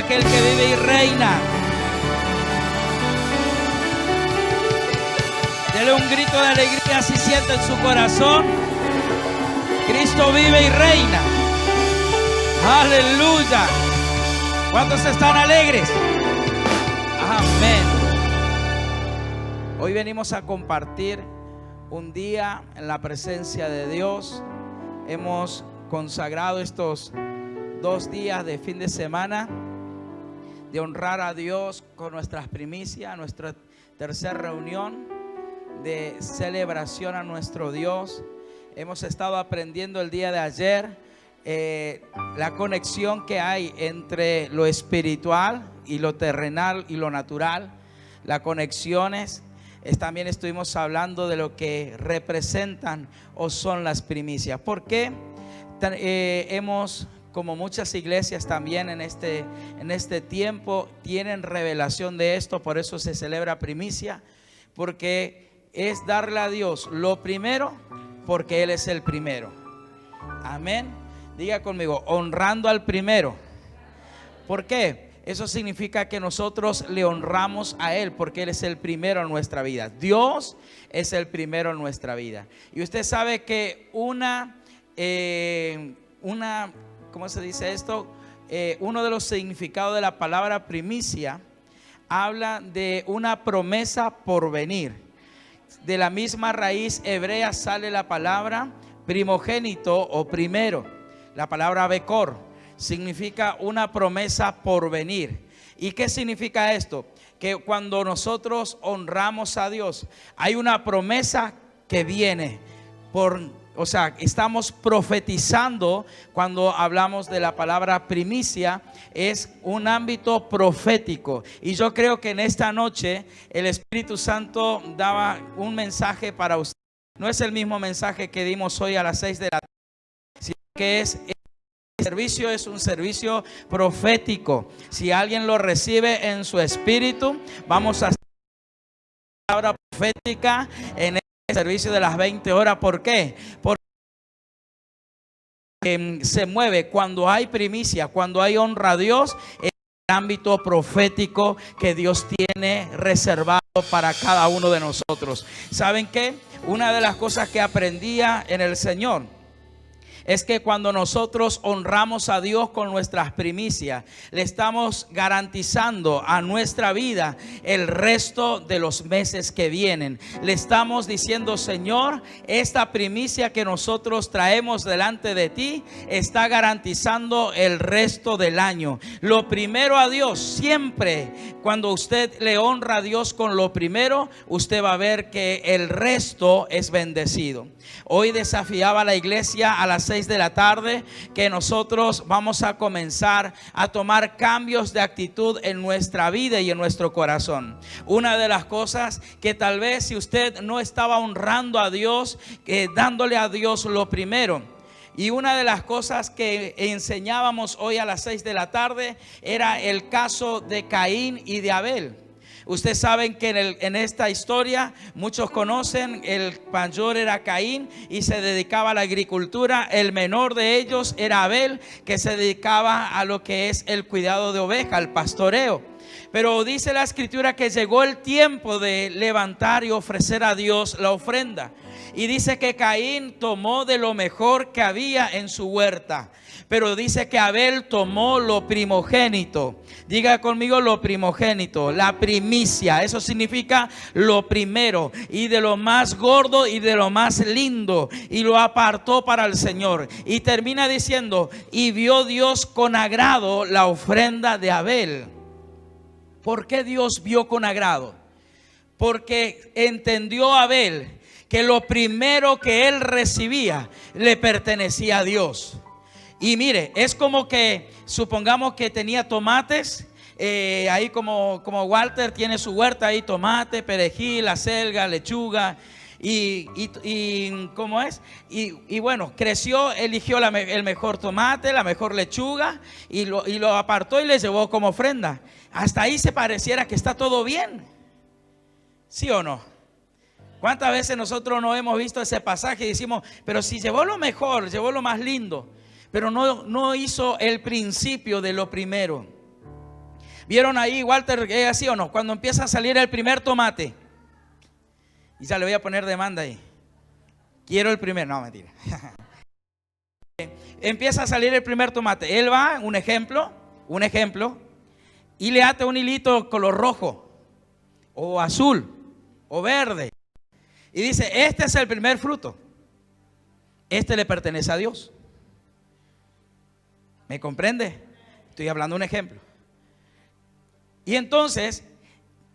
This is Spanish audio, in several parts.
aquel que vive y reina. Dele un grito de alegría si siente en su corazón. Cristo vive y reina. Aleluya. ¿Cuántos están alegres? Amén. Hoy venimos a compartir un día en la presencia de Dios. Hemos consagrado estos 2 días de fin de semana de honrar a Dios con nuestras primicias, nuestra tercera reunión de celebración a nuestro Dios. Hemos estado aprendiendo el día de ayer la conexión que hay entre lo espiritual y lo terrenal y lo natural, las conexiones. También estuvimos hablando de lo que representan o son las primicias. ¿Por qué hemos, como muchas iglesias también en este tiempo, tienen revelación de esto? Por eso se celebra primicia, porque es darle a Dios lo primero, porque Él es el primero. Amén. Diga conmigo, honrando al primero. ¿Por qué? Eso significa que nosotros le honramos a Él porque Él es el primero en nuestra vida. Dios es el primero en nuestra vida. Y usted sabe que ¿cómo se dice esto? Uno de los significados de la palabra primicia habla de una promesa por venir. De la misma raíz hebrea sale la palabra primogénito o primero. La palabra bekor significa una promesa por venir. ¿Y qué significa esto? Que cuando nosotros honramos a Dios, hay una promesa que viene o sea, estamos profetizando. Cuando hablamos de la palabra primicia, es un ámbito profético. Y yo creo que en esta noche el Espíritu Santo daba un mensaje para usted. No es el mismo mensaje que dimos hoy a las 6 de la tarde, sino que el servicio es un servicio profético. Si alguien lo recibe en su espíritu, vamos a hacer una palabra profética en el servicio de las 20 horas. ¿Por qué? Porque se mueve cuando hay primicia, cuando hay honra a Dios, es el ámbito profético que Dios tiene reservado para cada uno de nosotros. ¿Saben qué? Una de las cosas que aprendía en el Señor es que cuando nosotros honramos a Dios con nuestras primicias, le estamos garantizando a nuestra vida el resto de los meses que vienen. Le estamos diciendo: Señor, esta primicia que nosotros traemos delante de ti está garantizando el resto del año. Lo primero a Dios, siempre cuando usted le honra a Dios con lo primero, usted va a ver que el resto es bendecido. Hoy desafiaba a la iglesia a las 6 de la tarde que nosotros vamos a comenzar a tomar cambios de actitud en nuestra vida y en nuestro corazón. Una de las cosas que tal vez si usted no estaba honrando a Dios, dándole a Dios lo primero. Y una de las cosas que enseñábamos hoy a las 6 de la tarde era el caso de Caín y de Abel. Ustedes saben que en esta historia, muchos conocen, el mayor era Caín y se dedicaba a la agricultura. El menor de ellos era Abel, que se dedicaba a lo que es el cuidado de ovejas, al pastoreo. Pero dice la escritura que llegó el tiempo de levantar y ofrecer a Dios la ofrenda. Y dice que Caín tomó de lo mejor que había en su huerta. Pero dice que Abel tomó lo primogénito. Diga conmigo, lo primogénito, la primicia. Eso significa lo primero, y de lo más gordo y de lo más lindo, y lo apartó para el Señor. Y termina diciendo: y vio Dios con agrado la ofrenda de Abel. ¿Por qué Dios vio con agrado? Porque entendió Abel que lo primero que él recibía le pertenecía a Dios. Y mire, es como que supongamos que tenía tomates, ahí como Walter tiene su huerta ahí, tomate, perejil, acelga, lechuga, y ¿cómo es? Y bueno, creció, eligió el mejor tomate, la mejor lechuga, y lo apartó y le llevó como ofrenda. Hasta ahí se pareciera que está todo bien, ¿sí o no? ¿Cuántas veces nosotros no hemos visto ese pasaje y decimos: pero si llevó lo mejor, llevó lo más lindo, pero no hizo el principio de lo primero? ¿Vieron ahí, Walter, así o no? Cuando empieza a salir el primer tomate. Y ya le voy a poner demanda ahí. Quiero el primer, no, mentira. Empieza a salir el primer tomate. Él va, un ejemplo, y le ata un hilito color rojo, o azul, o verde. Y dice, este es el primer fruto. Este le pertenece a Dios. ¿Me comprende? Estoy hablando de un ejemplo. Y entonces,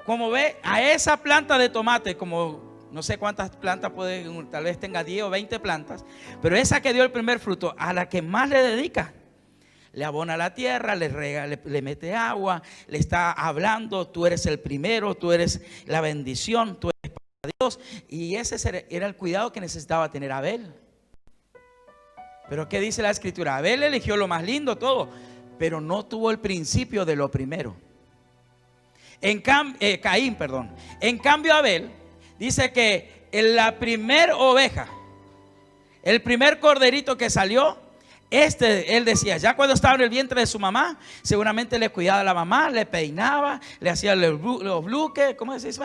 como ve, a esa planta de tomate, como no sé cuántas plantas puede, tal vez tenga 10 o 20 plantas, pero esa que dio el primer fruto, a la que más le dedica, le abona la tierra, le rega, le mete agua, le está hablando, tú eres el primero, tú eres la bendición, tú eres para Dios. Y ese era el cuidado que necesitaba tener Abel. Pero ¿qué dice la escritura? Abel eligió lo más lindo, todo, pero no tuvo el principio de lo primero. Caín, perdón. En cambio, Abel dice que en la primer oveja, el primer corderito que salió, él decía, ya cuando estaba en el vientre de su mamá, seguramente le cuidaba a la mamá, le peinaba, le hacía los bucles, ¿cómo se dice?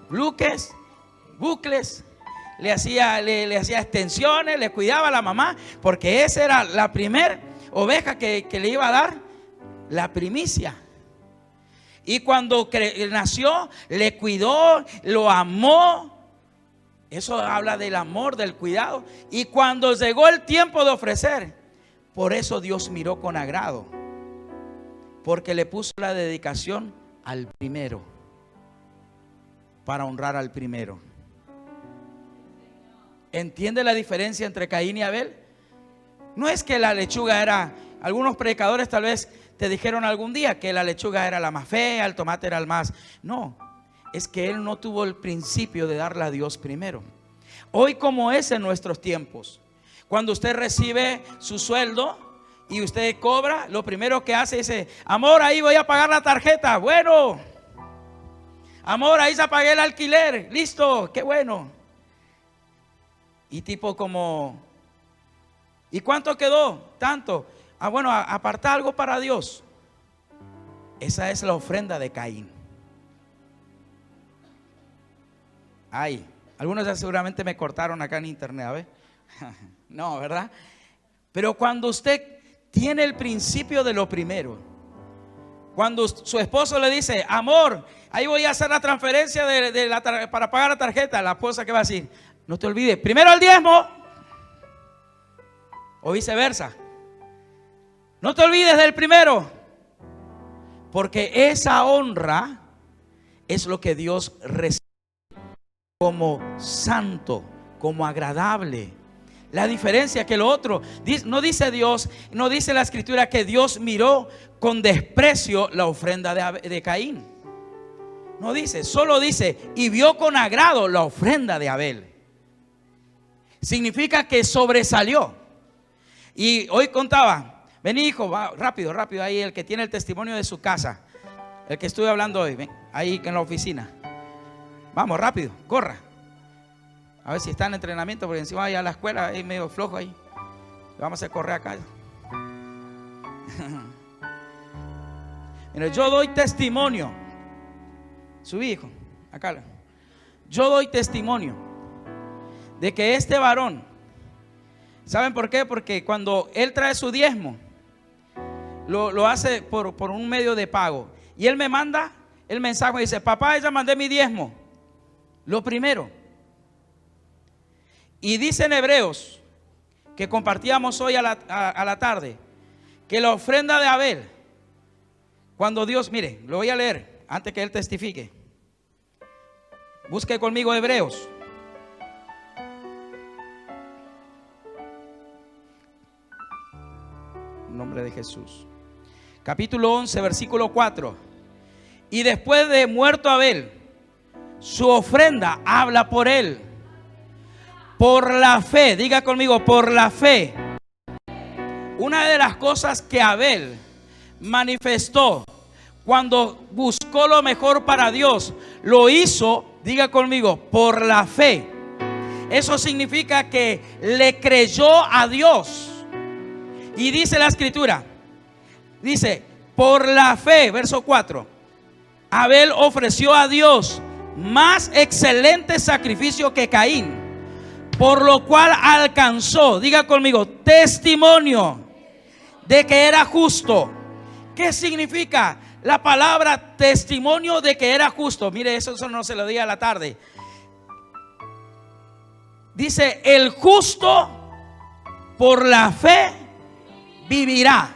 Bucles, le hacía extensiones, le cuidaba a la mamá, porque esa era la primer oveja que le iba a dar la primicia. Y cuando nació, le cuidó, lo amó. Eso habla del amor, del cuidado. Y cuando llegó el tiempo de ofrecer, por eso Dios miró con agrado, porque le puso la dedicación al primero, para honrar al primero. ¿Entiende la diferencia entre Caín y Abel? No es que la lechuga era, algunos predicadores tal vez te dijeron algún día que la lechuga era la más fea, el tomate era el más. No, es que él no tuvo el principio de darle a Dios primero. Hoy, como es en nuestros tiempos, cuando usted recibe su sueldo y usted cobra, lo primero que hace es, amor, ahí voy a pagar la tarjeta. Bueno, amor, ahí ya pagué el alquiler. Listo, qué bueno. Y tipo como, ¿y cuánto quedó? Tanto. Ah, bueno, aparta algo para Dios. Esa es la ofrenda de Caín. Ay, algunos ya seguramente me cortaron acá en internet, a ver. No, ¿verdad? Pero cuando usted tiene el principio de lo primero, cuando su esposo le dice, amor, ahí voy a hacer la transferencia para pagar la tarjeta, la esposa, ¿qué va a decir? No te olvides, primero el diezmo, o viceversa. No te olvides del primero, porque esa honra es lo que Dios recibe como santo, como agradable. La diferencia que lo otro, no dice Dios, no dice la escritura que Dios miró con desprecio la ofrenda de Caín. No dice, solo dice, y vio con agrado la ofrenda de Abel. Significa que sobresalió. Y hoy contaba, vení hijo, va, rápido, ahí el que tiene el testimonio de su casa, el que estuve hablando hoy, ven, ahí en la oficina. Vamos, rápido, corra. A ver si está en entrenamiento, porque encima allá a la escuela es medio flojo ahí. Vamos a correr acá. Mira, yo doy testimonio. Subí, hijo, acá. Yo doy testimonio de que este varón, ¿saben por qué? Porque cuando él trae su diezmo, lo hace por un medio de pago. Y él me manda el mensaje y dice, papá, ya mandé mi diezmo. Lo primero. Y dice en Hebreos, que compartíamos hoy a la tarde, que la ofrenda de Abel, cuando Dios, mire, lo voy a leer antes que él testifique. Busque conmigo Hebreos. En nombre de Jesús. Capítulo 11, versículo 4. Y después de muerto Abel, su ofrenda habla por él. Por la fe, diga conmigo, por la fe. Una de las cosas que Abel manifestó cuando buscó lo mejor para Dios, lo hizo, diga conmigo, por la fe. Eso significa que le creyó a Dios. Y dice la escritura, dice, Por la fe, verso 4, Abel ofreció a Dios más excelente sacrificio que Caín, por lo cual alcanzó, diga conmigo, testimonio de que era justo. ¿Qué significa la palabra testimonio de que era justo? Mire, eso no se lo diga a la tarde. Dice, el justo por la fe vivirá.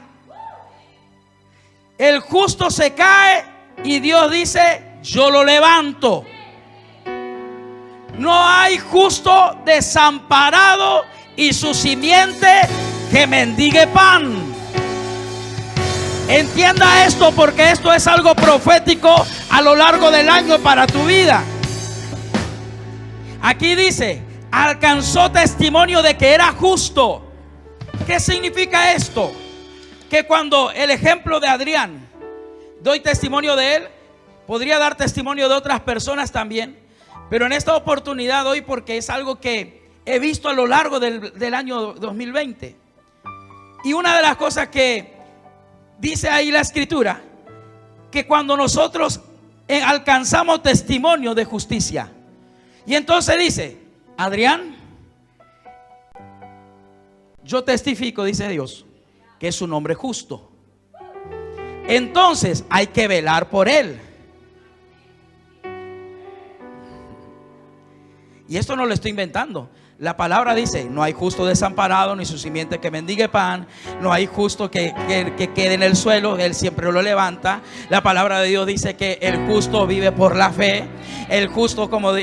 El justo se cae y Dios dice, yo lo levanto. No hay justo desamparado y su simiente que mendigue pan. Entienda esto, porque esto es algo profético a lo largo del año para tu vida. Aquí dice, alcanzó testimonio de que era justo. ¿Qué significa esto? Que cuando el ejemplo de Adrián, doy testimonio de él, podría dar testimonio de otras personas también, pero en esta oportunidad doy porque es algo que he visto a lo largo del año 2020. Y una de las cosas que dice ahí la escritura, que cuando nosotros alcanzamos testimonio de justicia, y entonces dice, Adrián, yo testifico, dice Dios, que es un hombre justo. Entonces hay que velar por él. Y esto no lo estoy inventando. La palabra dice, no hay justo desamparado, ni su simiente que mendigue pan. No hay justo que quede en el suelo, él siempre lo levanta. La palabra de Dios dice que el justo vive por la fe. El justo, como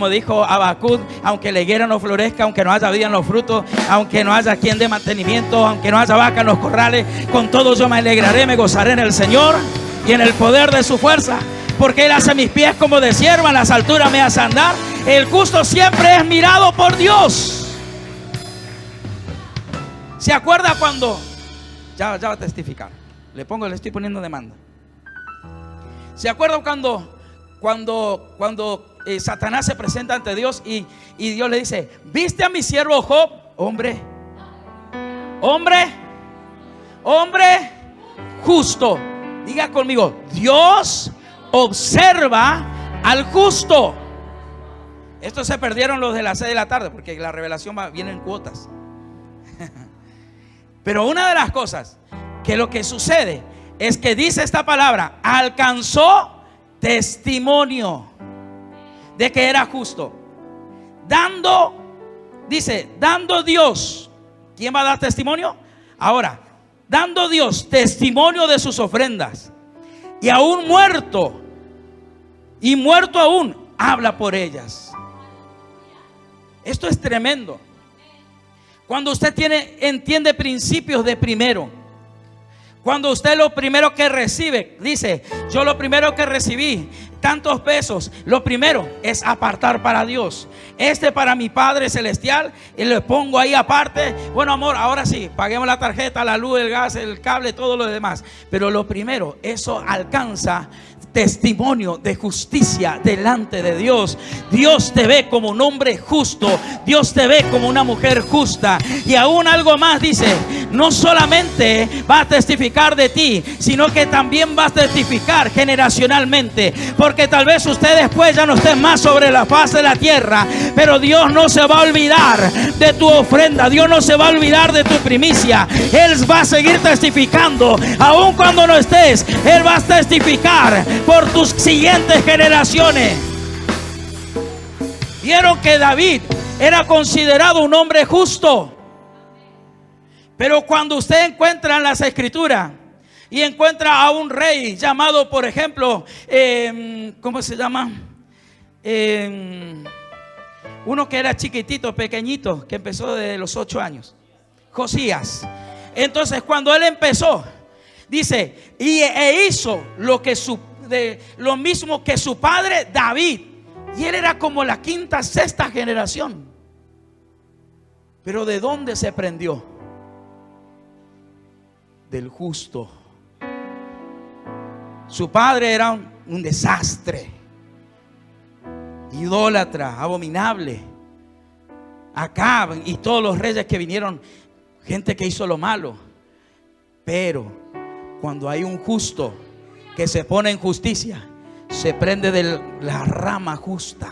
dijo Habacuc, aunque la higuera no florezca, aunque no haya vida en los frutos, aunque no haya quien de mantenimiento, aunque no haya vaca en los corrales, con todo yo me alegraré, me gozaré en el Señor y en el poder de su fuerza. Porque Él hace mis pies como de sierva, en las alturas me hace andar. El justo siempre es mirado por Dios. ¿Se acuerda cuando? Ya va a testificar. Le estoy poniendo demanda. ¿Se acuerda cuando Satanás se presenta ante Dios y Dios le dice, ¿viste a mi siervo Job? Hombre justo. Diga conmigo, Dios observa al justo. Estos se perdieron los de las 6 de la tarde, porque la revelación viene en cuotas. Pero una de las cosas que lo que sucede es que dice esta palabra, alcanzó testimonio de que era justo. Dando Dios. ¿Quién va a dar testimonio? Ahora, dando Dios testimonio de sus ofrendas. Y aún muerto, y muerto aún, habla por ellas. Esto es tremendo. Cuando usted entiende principios de primero. Cuando usted lo primero que recibe, dice, yo lo primero que recibí, tantos pesos, lo primero es apartar para Dios. Para mi Padre Celestial, y le pongo ahí aparte. Bueno, amor, ahora sí, paguemos la tarjeta, la luz, el gas, el cable, todo lo demás. Pero lo primero, eso alcanza testimonio de justicia delante de Dios. Dios te ve como un hombre justo. Dios te ve como una mujer justa. Y aún algo más dice, no solamente va a testificar de ti, sino que también va a testificar generacionalmente. Porque tal vez usted después ya no esté más sobre la faz de la tierra, pero Dios no se va a olvidar de tu ofrenda. Dios no se va a olvidar de tu primicia. Él va a seguir testificando. Aún cuando no estés, Él va a testificar por tus siguientes generaciones. Vieron que David era considerado un hombre justo. Pero cuando usted encuentra en las escrituras y encuentra a un rey llamado, por ejemplo, ¿cómo se llama? Uno que era chiquitito, pequeñito, que empezó desde los 8 años, Josías. Entonces cuando él empezó, dice, e hizo lo mismo que su padre David. Y él era como la quinta, sexta generación. Pero ¿de dónde se prendió? Del justo. Su padre era un desastre, idólatra, abominable. Acab y todos los reyes que vinieron, gente que hizo lo malo. Pero Cuando hay un justo que se pone en justicia, se prende de la rama justa.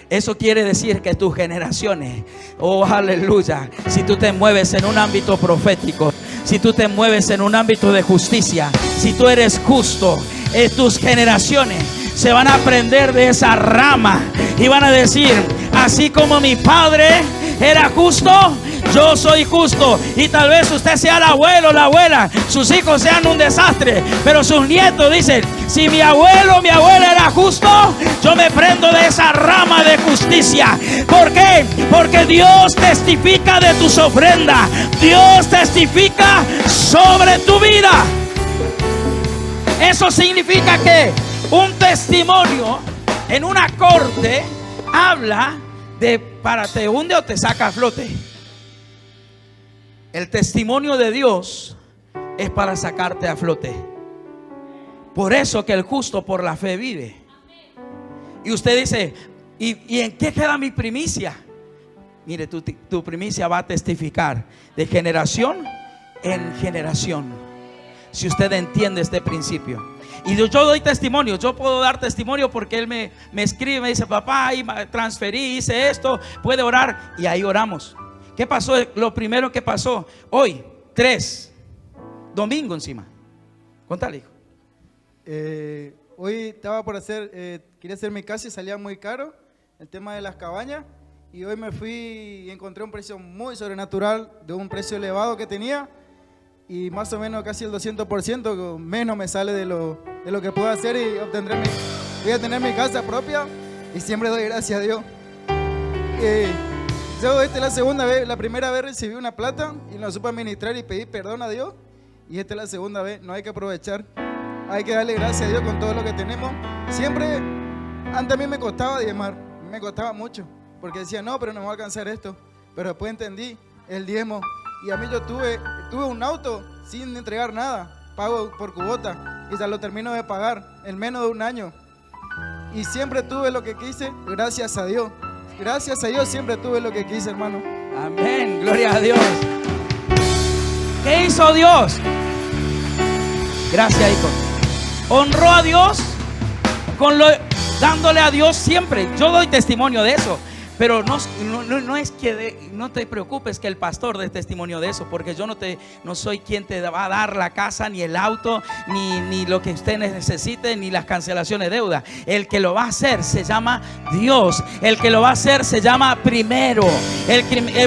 Eso quiere decir que tus generaciones, oh aleluya, si tú te mueves en un ámbito profético, si tú te mueves en un ámbito de justicia, si tú eres justo, tus generaciones se van a prender de esa rama y van a decir: así como mi padre era justo, yo soy justo. Y tal vez usted sea el abuelo, la abuela, sus hijos sean un desastre, pero sus nietos dicen: si mi abuelo o mi abuela era justo, yo me prendo de esa rama de justicia. ¿Por qué? Porque Dios testifica de tus ofrendas. Dios testifica sobre tu vida. Eso significa que un testimonio en una corte habla de para te hunde o te saca a flote. El testimonio de Dios es para sacarte a flote. Por eso que el justo por la fe vive. Y usted dice: ¿y en qué queda mi primicia? Mire, tu primicia va a testificar de generación en generación, si usted entiende este principio. Y yo doy testimonio, yo puedo dar testimonio porque él me escribe, me dice: papá, ahí transferí, hice esto, puede orar. Y ahí oramos. ¿Qué pasó? Lo primero que pasó hoy, 3, domingo encima. Contale, hijo. Hoy estaba por quería hacer mi casa y salía muy caro el tema de las cabañas. Y hoy me fui y encontré un precio muy sobrenatural, de un precio elevado que tenía. Y más o menos casi el 200% menos me sale de lo que puedo hacer, y voy a tener mi casa propia, y siempre doy gracias a Dios. Yo esta es la segunda vez. La primera vez recibí una plata y no supe administrar y pedí perdón a Dios, y esta es la segunda vez. No hay que aprovechar, hay que darle gracias a Dios con todo lo que tenemos. Siempre, antes a mí me costaba diezmar, me costaba mucho, porque decía: no, pero no me va a alcanzar esto. Pero después entendí el diezmo. Y a mí yo tuve un auto sin entregar nada, pago por cubota, y ya lo termino de pagar en menos de un año. Y siempre tuve lo que quise, gracias a Dios. Gracias a Dios siempre tuve lo que quise, hermano. Amén, gloria a Dios. ¿Qué hizo Dios? Gracias, hijo. Honró a Dios dándole a Dios siempre. Yo doy testimonio de eso. Pero no es que no te preocupes que el pastor dé testimonio de eso, porque yo no soy quien te va a dar la casa, ni el auto, ni lo que usted necesite, ni las cancelaciones de deuda. El que lo va a hacer se llama Dios. El que lo va a hacer se llama primero.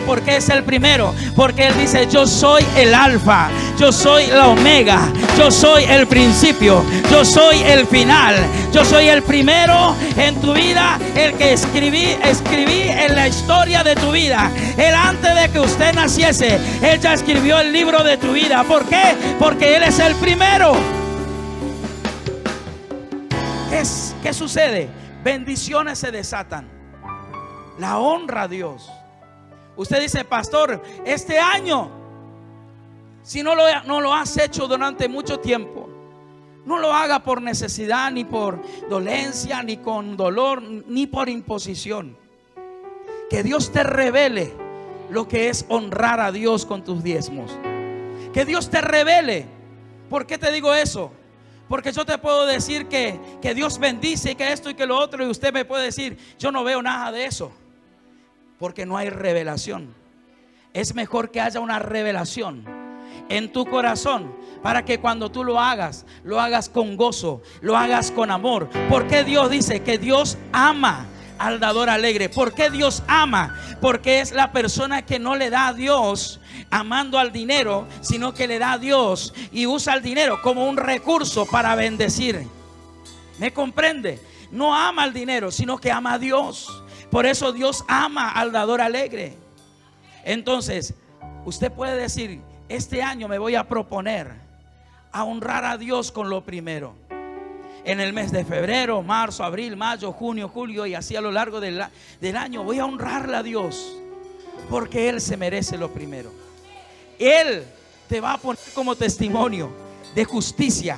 ¿Por qué es el primero? Porque Él dice: yo soy el alfa, yo soy la omega, yo soy el principio, yo soy el final, yo soy el primero en tu vida, el que escribí en la historia de tu vida. Él, antes de que usted naciese, Él ya escribió el libro de tu vida. ¿Por qué? Porque Él es el primero. ¿Qué sucede? Bendiciones se desatan. La honra a Dios. Usted dice: pastor, este año, si no lo has hecho durante mucho tiempo, no lo haga por necesidad, ni por dolencia, ni con dolor, ni por imposición. Que Dios te revele lo que es honrar a Dios con tus diezmos. Que Dios te revele. ¿Por qué te digo eso? Porque yo te puedo decir que Dios bendice y que esto y que lo otro, y usted me puede decir: yo no veo nada de eso, porque no hay revelación. Es mejor que haya una revelación en tu corazón, para que cuando tú lo hagas con gozo, lo hagas con amor. Porque Dios dice que Dios ama al dador alegre. ¿Por qué Dios ama? Porque es la persona que no le da a Dios amando al dinero, sino que le da a Dios y usa el dinero como un recurso para bendecir. ¿Me comprende? No ama al dinero, sino que ama a Dios. Por eso Dios ama al dador alegre. Entonces, usted puede decir: este año me voy a proponer a honrar a Dios con lo primero. En el mes de febrero, marzo, abril, mayo, junio, julio, y así a lo largo del año, voy a honrarle a Dios, porque Él se merece lo primero. Él te va a poner como testimonio de justicia.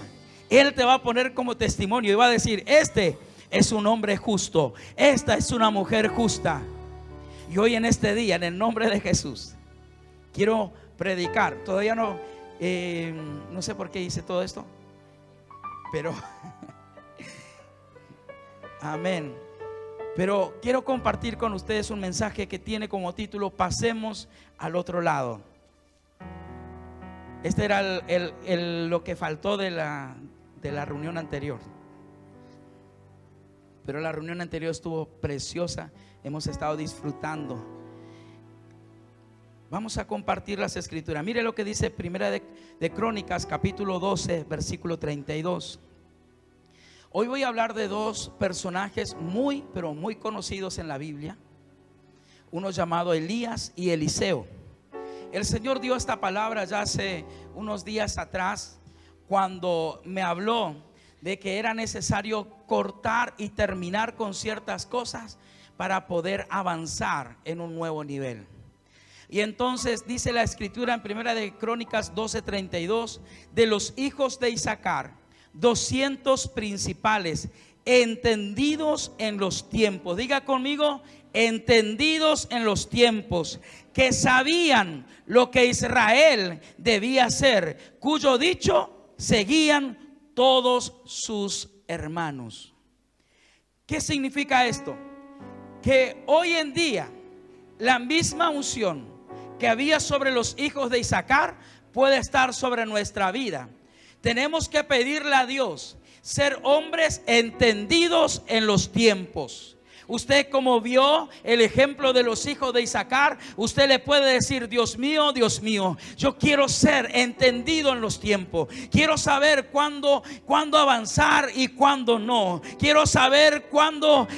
Él te va a poner como testimonio y va a decir: este es un hombre justo, esta es una mujer justa. Y hoy, en este día, en el nombre de Jesús, quiero predicar. Todavía no No sé por qué hice todo esto, pero amén. Pero quiero compartir con ustedes un mensaje que tiene como título: pasemos al otro lado. Este era lo que faltó de la reunión anterior. Pero la reunión anterior estuvo preciosa. Hemos estado disfrutando. Vamos a compartir las escrituras. Mire lo que dice Primera de Crónicas, capítulo 12, versículo 32. Hoy voy a hablar de dos personajes muy, pero muy conocidos en la Biblia. Uno llamado Elías y Eliseo. El Señor dio esta palabra ya hace unos días atrás, cuando me habló de que era necesario cortar y terminar con ciertas cosas para poder avanzar en un nuevo nivel. Y entonces dice la escritura en Primera de Crónicas 12:32: de los hijos de Isaacar, 200 principales, entendidos en los tiempos. Diga conmigo: entendidos en los tiempos, que sabían lo que Israel debía hacer, cuyo dicho seguían todos sus hermanos. ¿Qué significa esto? Que hoy en día la misma unción que había sobre los hijos de Isaacar puede estar sobre nuestra vida. Tenemos que pedirle a Dios ser hombres entendidos en los tiempos. Usted, como vio el ejemplo de los hijos de Isaacar, usted le puede decir: Dios mío, yo quiero ser entendido en los tiempos. Quiero saber cuándo avanzar y cuándo no. Quiero saber cuándo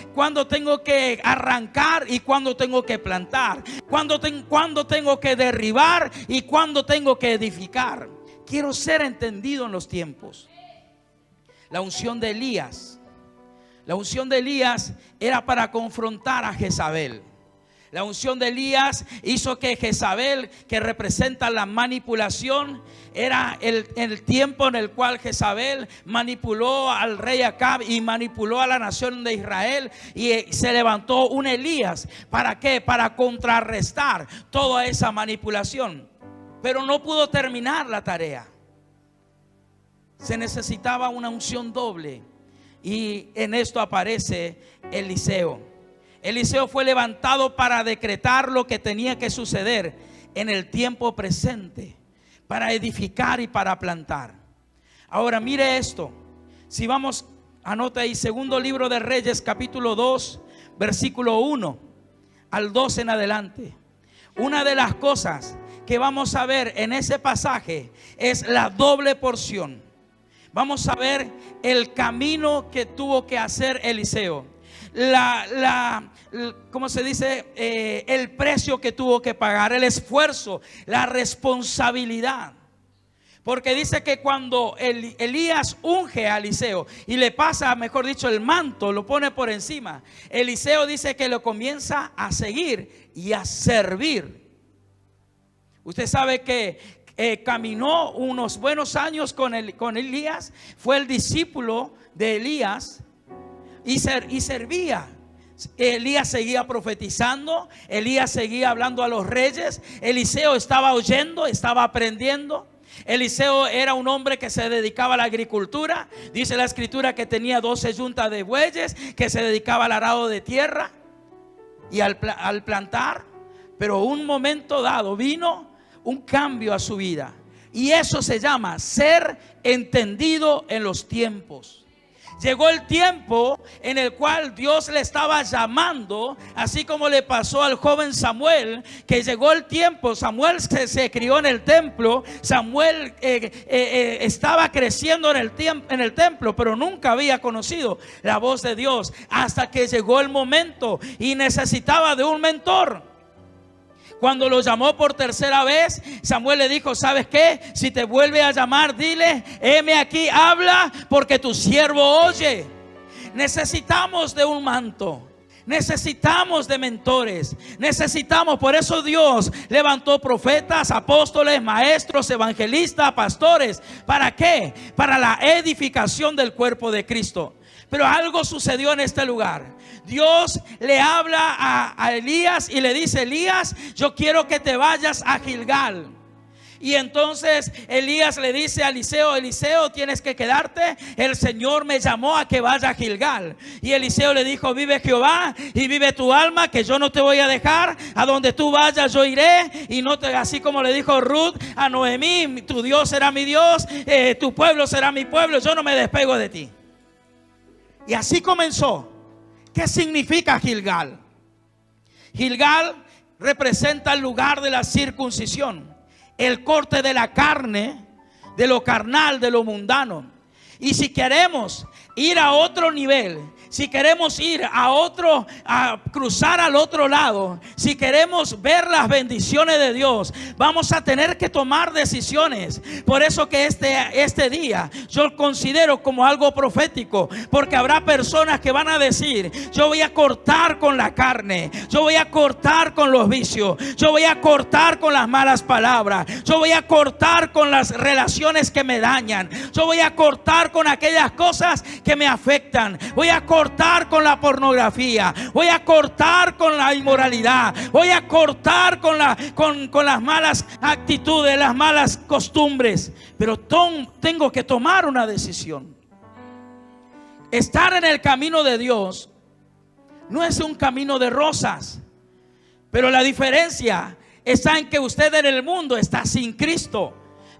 tengo que arrancar y cuándo tengo que plantar. Cuándo tengo que derribar y cuándo tengo que edificar. Quiero ser entendido en los tiempos. La unción de Elías. La unción de Elías era para confrontar a Jezabel. La unción de Elías hizo que Jezabel, que representa la manipulación, era el tiempo en el cual Jezabel manipuló al rey Acab y manipuló a la nación de Israel. Y se levantó un Elías. ¿Para qué? Para contrarrestar toda esa manipulación. Pero no pudo terminar la tarea. Se necesitaba una unción doble. Y en esto aparece Eliseo. Eliseo fue levantado para decretar lo que tenía que suceder en el tiempo presente, para edificar y para plantar. Ahora mire esto. Si vamos, anota ahí, segundo libro de Reyes, capítulo 2, versículo 1 al 2 en adelante. Una de las cosas que vamos a ver en ese pasaje es la doble porción. Vamos a ver el camino que tuvo que hacer Eliseo. ¿Cómo se dice? El precio que tuvo que pagar, el esfuerzo, la responsabilidad. Porque dice que cuando Elías unge a Eliseo y le pasa, mejor dicho, el manto, lo pone por encima, Eliseo dice que lo comienza a seguir y a servir. Usted sabe que caminó unos buenos años con Elías, fue el discípulo de Elías y servía. Elías seguía profetizando, Elías seguía hablando a los reyes, Eliseo estaba oyendo, estaba aprendiendo. Eliseo era un hombre que se dedicaba a la agricultura. Dice la escritura que tenía 12 yuntas de bueyes, que se dedicaba al arado de tierra y al plantar. Pero un momento dado vino un cambio a su vida, y eso se llama ser entendido en los tiempos. Llegó el tiempo en el cual Dios le estaba llamando, así como le pasó al joven Samuel, que llegó el tiempo. Samuel se crió en el templo. Samuel estaba creciendo en el templo, pero nunca había conocido la voz de Dios, hasta que llegó el momento y necesitaba de un mentor. Cuando lo llamó por tercera vez, Samuel le dijo: ¿sabes qué? Si te vuelve a llamar, dile: heme aquí, habla, porque tu siervo oye. Necesitamos de un manto. Necesitamos de mentores. Por eso Dios levantó profetas, apóstoles, maestros, evangelistas, pastores. ¿Para qué? Para la edificación del cuerpo de Cristo. Pero algo sucedió en este lugar. Dios le habla a Elías y le dice: Elías, yo quiero que te vayas a Gilgal. Y entonces Elías le dice a Eliseo: Eliseo, tienes que quedarte, el Señor me llamó a que vaya a Gilgal. Y Eliseo le dijo: vive Jehová y vive tu alma, que yo no te voy a dejar, a donde tú vayas yo iré. Y no te, así como le dijo Ruth a Noemí: tu Dios será mi Dios, tu pueblo será mi pueblo, yo no me despego de ti. Y así comenzó. ¿Qué significa Gilgal? Gilgal representa el lugar de la circuncisión, el corte de la carne, de lo carnal, de lo mundano. Y si queremos ir a otro nivel, si queremos ir a cruzar al otro lado, si queremos ver las bendiciones de Dios, vamos a tener que tomar decisiones. Por eso que este día yo considero como algo profético, porque habrá personas que van a decir: yo voy a cortar con la carne, yo voy a cortar con los vicios, yo voy a cortar con las malas palabras, yo voy a cortar con las relaciones que me dañan, yo voy a cortar con aquellas cosas que me afectan, voy a cortar con la pornografía, voy a cortar con la inmoralidad, voy a cortar con las malas actitudes, las malas costumbres. Pero tengo que tomar una decisión. Estar en el camino de Dios no es un camino de rosas, pero la diferencia está en que usted en el mundo está sin Cristo,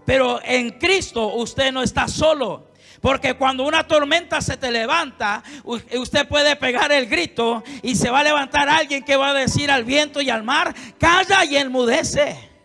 pero en Cristo usted no está solo. Porque cuando una tormenta se te levanta, usted puede pegar el grito y se va a levantar alguien que va a decir al viento y al mar: calla y enmudece.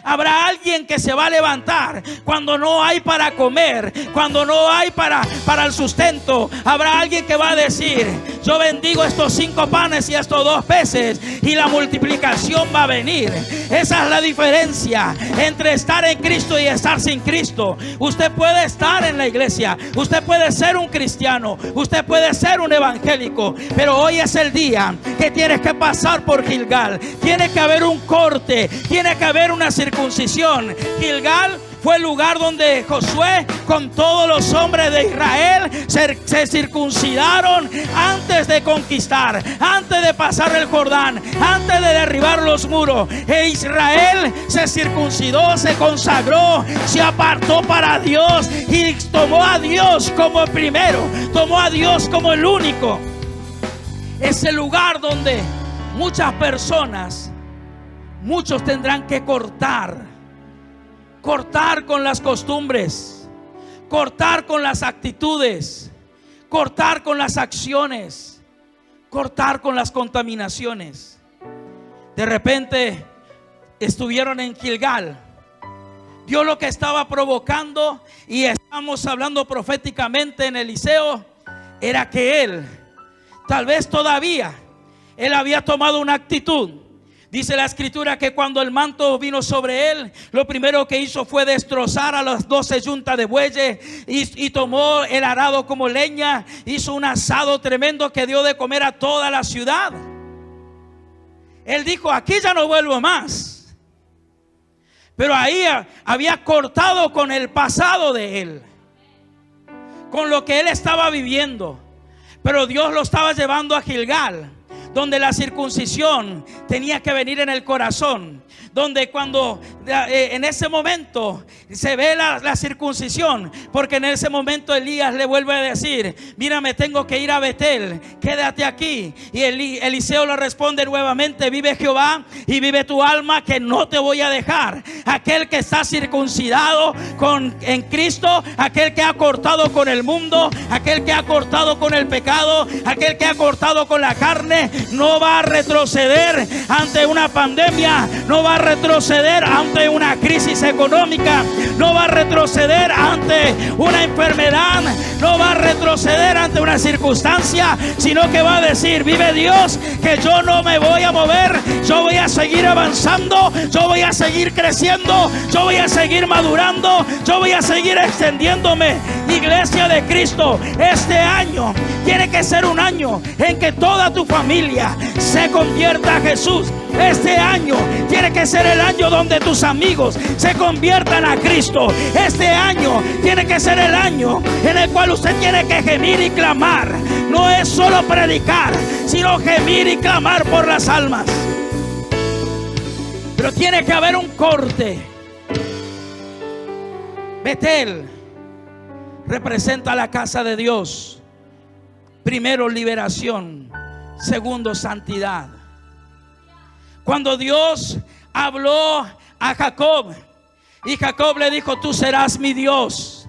Habrá alguien que se va a levantar cuando no hay para comer, cuando no hay para el sustento. Habrá alguien que va a decir: yo bendigo estos 5 panes y estos 2 peces, y la multiplicación va a venir. Esa es la diferencia entre estar en Cristo y estar sin Cristo. Usted puede estar en la iglesia, usted puede ser un cristiano, usted puede ser un evangélico, pero hoy es el día que tienes que pasar por Gilgal. Tiene que haber un corte, tiene que haber una circuncisión. Gilgal fue el lugar donde Josué con todos los hombres de Israel se circuncidaron antes de conquistar, antes de pasar el Jordán, antes de derribar los muros. Israel se circuncidó, se consagró, se apartó para Dios y tomó a Dios como el primero, tomó a Dios como el único. Es el lugar donde muchas personas, muchos tendrán que cortar con las costumbres, cortar con las actitudes, cortar con las acciones, cortar con las contaminaciones. De repente estuvieron en Gilgal. Dios lo que estaba provocando, y estamos hablando proféticamente en Eliseo, era que él, tal vez todavía, él había tomado una actitud. Dice la escritura que cuando el manto vino sobre él, lo primero que hizo fue destrozar a las 12 yuntas de bueyes y tomó el arado como leña. Hizo un asado tremendo que dio de comer a toda la ciudad. Él dijo: aquí ya no vuelvo más. Pero ahí había cortado con el pasado de él, con lo que él estaba viviendo. Pero Dios lo estaba llevando a Gilgal, donde la circuncisión tenía que venir en el corazón, donde cuando en ese momento se ve la circuncisión, porque en ese momento Elías le vuelve a decir: mira, me tengo que ir a Betel, quédate aquí. Y Eliseo le responde nuevamente: vive Jehová y vive tu alma, que no te voy a dejar. Aquel que está circuncidado en Cristo, aquel que ha cortado con el mundo, aquel que ha cortado con el pecado, aquel que ha cortado con la carne, no va a retroceder ante una pandemia, no va a retroceder ante una crisis económica, no va a retroceder ante una enfermedad, no va a retroceder ante una circunstancia, sino que va a decir: vive Dios, que yo no me voy a mover, yo voy a seguir avanzando, yo voy a seguir creciendo, yo voy a seguir madurando, yo voy a seguir extendiéndome. Iglesia de Cristo, este año tiene que ser un año en que toda tu familia se convierta a Jesús. Este año tiene que ser el año donde tus amigos se conviertan a Cristo. Este año tiene que ser el año en el cual usted tiene que gemir y clamar. No es solo predicar, sino gemir y clamar por las almas. Pero tiene que haber un corte. Betel representa la casa de Dios. Primero, liberación. Segundo, santidad. Cuando Dios habló a Jacob y Jacob le dijo: tú serás mi Dios,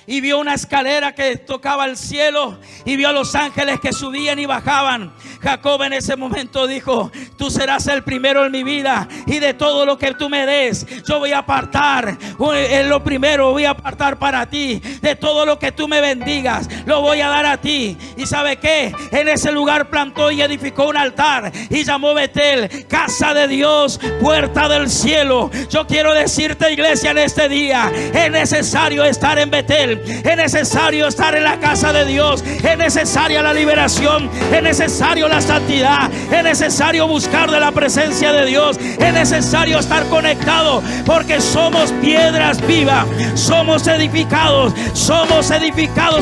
y vio una escalera que tocaba el cielo y vio a los ángeles que subían y bajaban, Jacob en ese momento dijo: tú serás el primero en mi vida, y de todo lo que tú me des yo voy a apartar, lo primero voy a apartar para ti. De todo lo que tú me bendigas lo voy a dar a ti. Y ¿sabe qué? En ese lugar plantó y edificó un altar y llamó Betel, casa de Dios, puerta del cielo. Yo quiero decirte, iglesia, en este día es necesario estar en Betel, es necesario estar en la casa de Dios, es necesaria la liberación, es necesario la santidad, es necesario buscar de la presencia de Dios, es necesario estar conectado, porque somos piedras vivas, somos edificados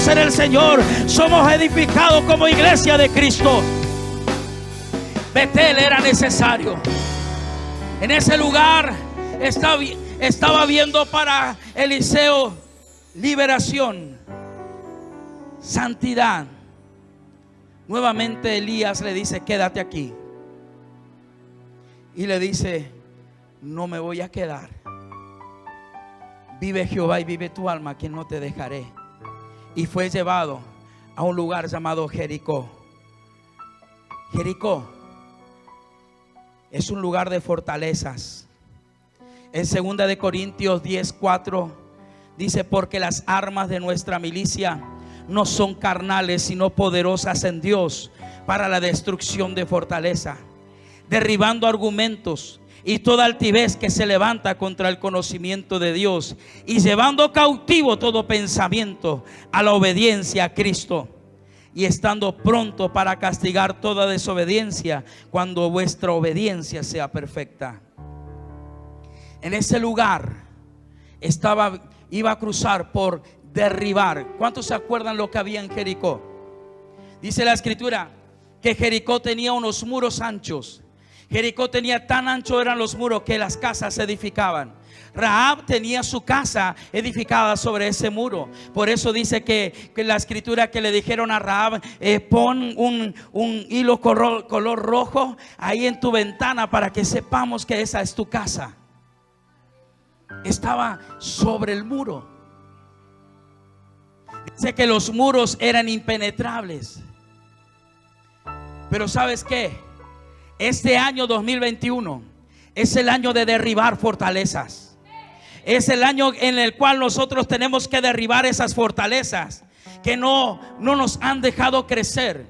en el Señor, somos edificados como iglesia de Cristo. Betel era necesario. En ese lugar estaba viendo para Eliseo liberación, santidad. Nuevamente Elías le dice: quédate aquí. Y le dice: no me voy a quedar. Vive Jehová y vive tu alma, que no te dejaré. Y fue llevado a un lugar llamado Jericó. Jericó es un lugar de fortalezas. En 2 de Corintios 10:4 dice: porque las armas de nuestra milicia no son carnales, sino poderosas en Dios para la destrucción de fortaleza, derribando argumentos y toda altivez que se levanta contra el conocimiento de Dios, y llevando cautivo todo pensamiento a la obediencia a Cristo, y estando pronto para castigar toda desobediencia cuando vuestra obediencia sea perfecta. En ese lugar iba a cruzar por derribar. ¿Cuántos se acuerdan lo que había en Jericó? Dice la escritura que Jericó tenía unos muros anchos. Jericó tenía tan ancho eran los muros que las casas se edificaban. Rahab tenía su casa edificada sobre ese muro. Por eso dice que la escritura que le dijeron a Rahab: pon un hilo color rojo ahí en tu ventana para que sepamos que esa es tu casa. Estaba sobre el muro. Dice que los muros eran impenetrables. Pero ¿sabes qué? Este año 2021 es el año de derribar fortalezas. Es el año en el cual nosotros tenemos que derribar esas fortalezas que no nos han dejado crecer.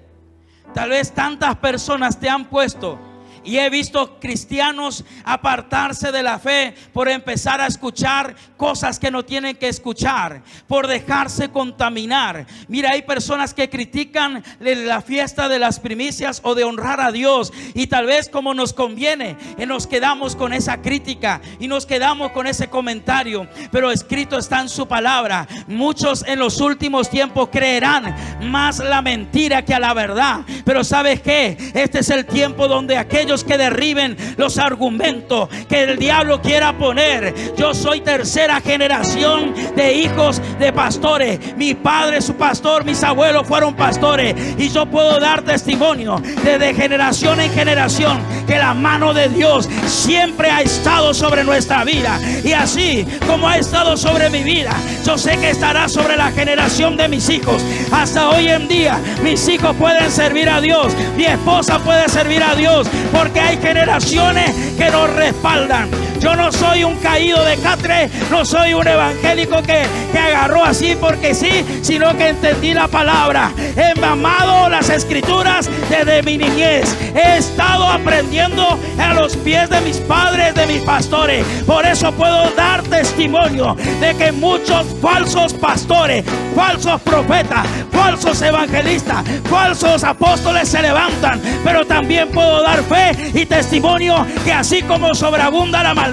Tal vez tantas personas te han puesto, y he visto cristianos apartarse de la fe por empezar a escuchar cosas que no tienen que escuchar, por dejarse contaminar. Mira, hay personas que critican la fiesta de las primicias o de honrar a Dios, y tal vez como nos conviene, nos quedamos con esa crítica y nos quedamos con ese comentario. Pero escrito está en su palabra: muchos en los últimos tiempos creerán más la mentira que a la verdad. Pero ¿sabes qué? Este es el tiempo donde aquellos que derriben los argumentos que el diablo quiera poner. Yo soy tercera generación de hijos de pastores. Mi padre es su pastor, mis abuelos fueron pastores, y yo puedo dar testimonio de generación en generación que la mano de Dios siempre ha estado sobre nuestra vida. Y así como ha estado sobre mi vida, yo sé que estará sobre la generación de mis hijos. Hasta hoy en día mis hijos pueden servir a Dios, mi esposa puede servir a Dios, porque hay generaciones que nos respaldan. Yo no soy un caído de catre, no soy un evangélico que agarró así porque sí, sino que entendí la palabra. He mamado las escrituras desde mi niñez. He estado aprendiendo a los pies de mis padres, de mis pastores. Por eso puedo dar testimonio de que muchos falsos pastores, falsos profetas, falsos evangelistas, falsos apóstoles se levantan. Pero también puedo dar fe y testimonio que así como sobreabunda la maldad,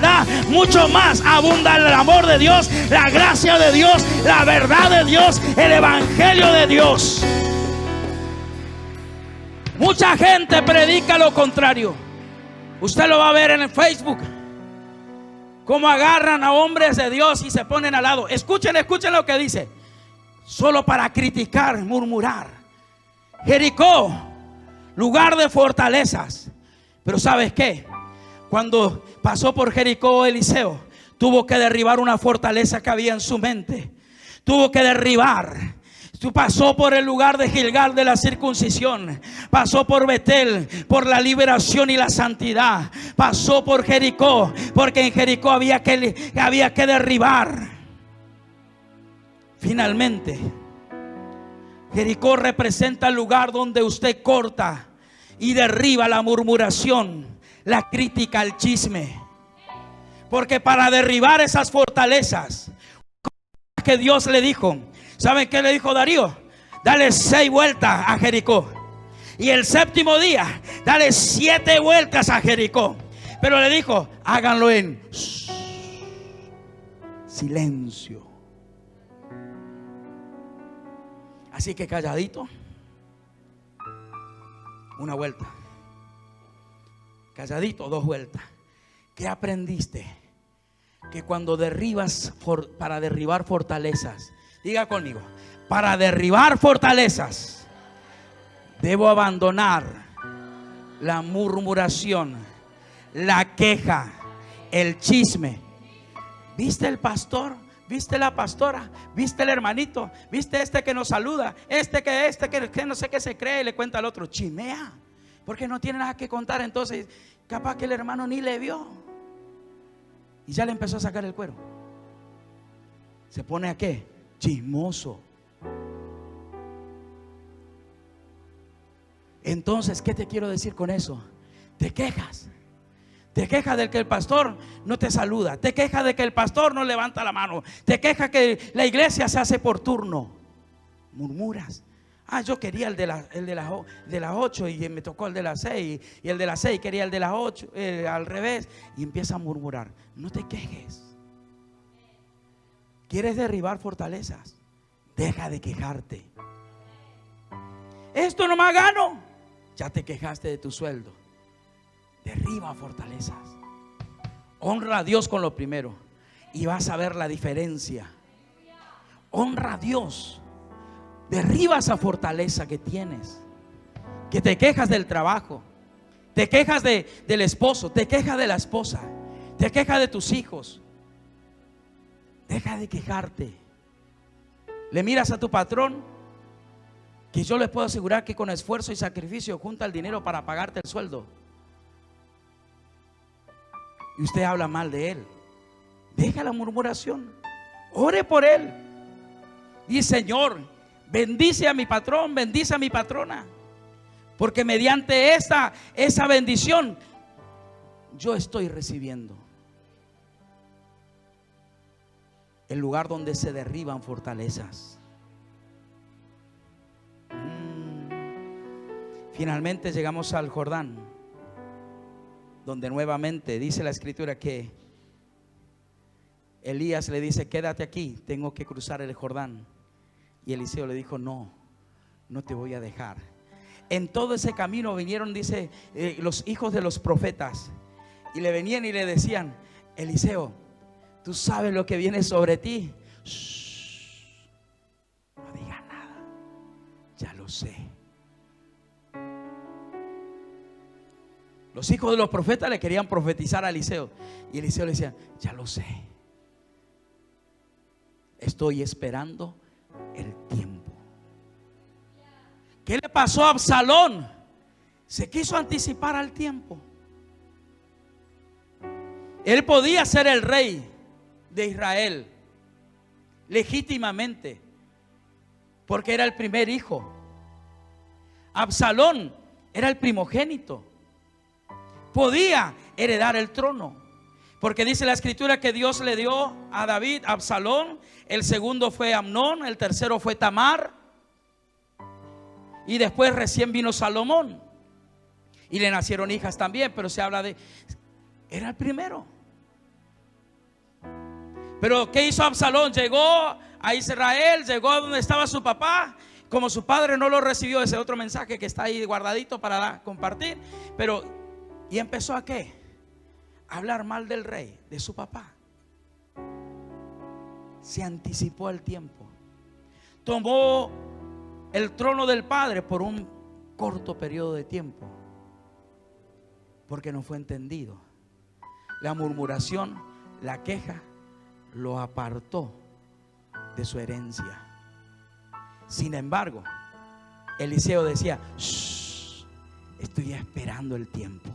mucho más abunda el amor de Dios, la gracia de Dios, la verdad de Dios, el evangelio de Dios. Mucha gente predica lo contrario. Usted lo va a ver en el Facebook. Cómo agarran a hombres de Dios y se ponen al lado. Escuchen lo que dice. Solo para criticar, murmurar. Jericó, lugar de fortalezas. Pero ¿sabes qué? Cuando pasó por Jericó, Eliseo tuvo que derribar una fortaleza que había en su mente. Tuvo que derribar. Pasó por el lugar de Gilgal de la circuncisión. Pasó por Betel, por la liberación y la santidad. Pasó por Jericó, porque en Jericó había que derribar. Finalmente, Jericó representa el lugar donde usted corta y derriba la murmuración, la crítica, el chisme. Porque para derribar esas fortalezas que Dios le dijo, ¿saben qué le dijo Darío? Dale 6 vueltas a Jericó. Y el 7º día, dale 7 vueltas a Jericó. Pero le dijo, háganlo en silencio. Así que calladito, una vuelta. Calladito, 2 vueltas. ¿Qué aprendiste? Que cuando derribas, para derribar fortalezas, diga conmigo, para derribar fortalezas, debo abandonar la murmuración, la queja, el chisme. ¿Viste el pastor? ¿Viste la pastora? ¿Viste el hermanito? ¿Viste este que nos saluda? Este que no sé qué se cree y le cuenta al otro. Chimea, porque no tiene nada que contar. Entonces capaz que el hermano ni le vio y ya le empezó a sacar el cuero. ¿Se pone a qué? Chismoso. Entonces, ¿qué te quiero decir con eso? Te quejas. Te quejas de que el pastor no te saluda. Te quejas de que el pastor no levanta la mano. Te quejas que la iglesia se hace por turno. Murmuras. Yo quería el de las 8 y me tocó el de las 6. Y el de las 6 quería el de las 8, al revés. Y empieza a murmurar. No te quejes. ¿Quieres derribar fortalezas? Deja de quejarte. Esto no me gano. Ya te quejaste de tu sueldo. Derriba fortalezas. Honra a Dios con lo primero y vas a ver la diferencia. Honra a Dios. Derriba esa fortaleza que tienes. Que te quejas del trabajo, te quejas del esposo, te quejas de la esposa, te quejas de tus hijos. Deja de quejarte. Le miras a tu patrón, que yo les puedo asegurar que con esfuerzo y sacrificio junta el dinero para pagarte el sueldo. Y usted habla mal de él. Deja la murmuración. Ore por él. Dice: Señor, bendice a mi patrón, bendice a mi patrona. Porque mediante esa bendición yo estoy recibiendo. El lugar donde se derriban fortalezas. Finalmente llegamos al Jordán, donde nuevamente dice la escritura que Elías le dice: quédate aquí, tengo que cruzar el Jordán. Y Eliseo le dijo: no te voy a dejar. En todo ese camino vinieron, dice, los hijos de los profetas, y le venían y le decían: Eliseo, tú sabes lo que viene sobre ti. Shh, no digas nada, ya lo sé. Los hijos de los profetas le querían profetizar a Eliseo, y Eliseo le decía: ya lo sé, estoy esperando el tiempo. ¿Qué le pasó a Absalón? Se quiso anticipar al tiempo. Él podía ser el rey de Israel legítimamente, porque era el primer hijo. Absalón era el primogénito. Podía heredar el trono, porque dice la escritura que Dios le dio a David a Absalón. El segundo fue Amnón, el tercero fue Tamar, y después recién vino Salomón, y le nacieron hijas también, pero se habla de, era el primero. Pero ¿qué hizo Absalón? Llegó a Israel, llegó a donde estaba su papá. Como su padre no lo recibió, ese otro mensaje que está ahí guardadito para compartir, pero ¿y empezó a qué? hablar mal del rey, de su papá. Se anticipó al tiempo. Tomó el trono del padre por un corto periodo de tiempo, porque no fue entendido. La murmuración, la queja, lo apartó de su herencia. Sin embargo, Eliseo decía: shh, estoy esperando el tiempo.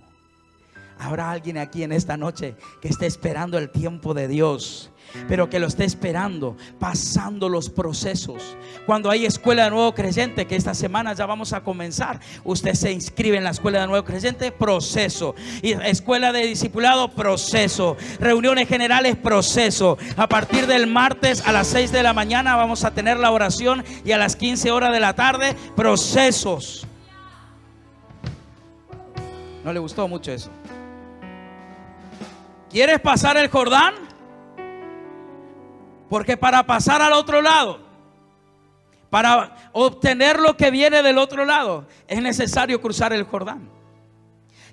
Habrá alguien aquí en esta noche que esté esperando el tiempo de Dios, pero que lo esté esperando, pasando los procesos. Cuando hay escuela de nuevo creyente, que esta semana ya vamos a comenzar, usted se inscribe en la escuela de nuevo creyente, proceso. Y escuela de discipulado, proceso. Reuniones generales, proceso. A partir del martes a las 6 de la mañana vamos a tener la oración, y a las 15 horas de la tarde, procesos. ¿No le gustó mucho eso? ¿Quieres pasar el Jordán? Porque para pasar al otro lado, para obtener lo que viene del otro lado, es necesario cruzar el Jordán.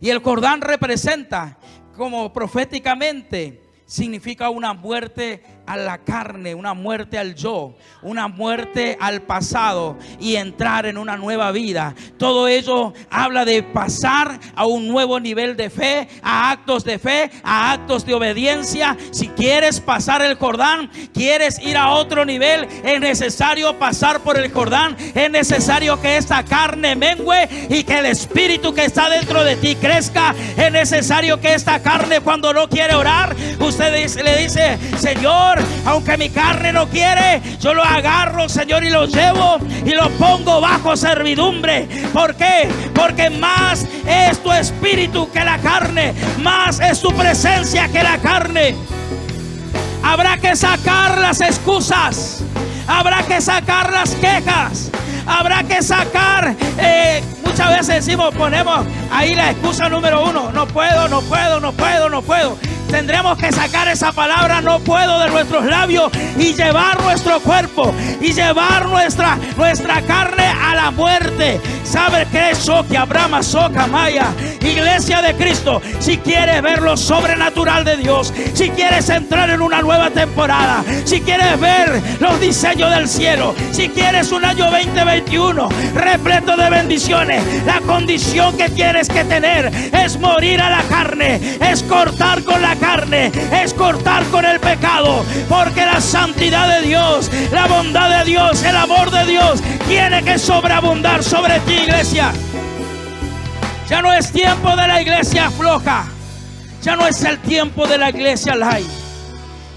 Y el Jordán representa, como proféticamente, significa una muerte a la carne, una muerte al yo, una muerte al pasado y entrar en una nueva vida. Todo ello habla de pasar a un nuevo nivel de fe, a actos de fe, a actos de obediencia. Si quieres pasar el Jordán, quieres ir a otro nivel, es necesario pasar por el Jordán. Es necesario que esta carne mengüe y que el espíritu que está dentro de ti crezca. Es necesario que esta carne, cuando no quiere orar, usted le dice: Señor, aunque mi carne no quiere, yo lo agarro, Señor, y lo llevo y lo pongo bajo servidumbre. ¿Por qué? Porque más es tu espíritu que la carne, más es tu presencia que la carne. Habrá que sacar las excusas, habrá que sacar las quejas, habrá que sacar, muchas veces decimos, ponemos ahí la excusa número 1: no puedo, no puedo, no puedo, no puedo. Tendremos que sacar esa palabra "no puedo" de nuestros labios y llevar nuestro cuerpo y llevar nuestra carne a la muerte. ¿Sabe qué es eso? Que Abraham, Soca, Maya, Iglesia de Cristo, si quieres ver lo sobrenatural de Dios, si quieres entrar en una nueva temporada, si quieres ver los diseños del cielo, si quieres un año 2021 repleto de bendiciones, la condición que tienes que tener es morir a la carne, es cortar con la carne, es cortar con el pecado, porque la santidad de Dios, la bondad de Dios, el amor de Dios tiene que sobreabundar sobre ti, iglesia. Ya no es tiempo de la iglesia floja, ya no es el tiempo de la iglesia light,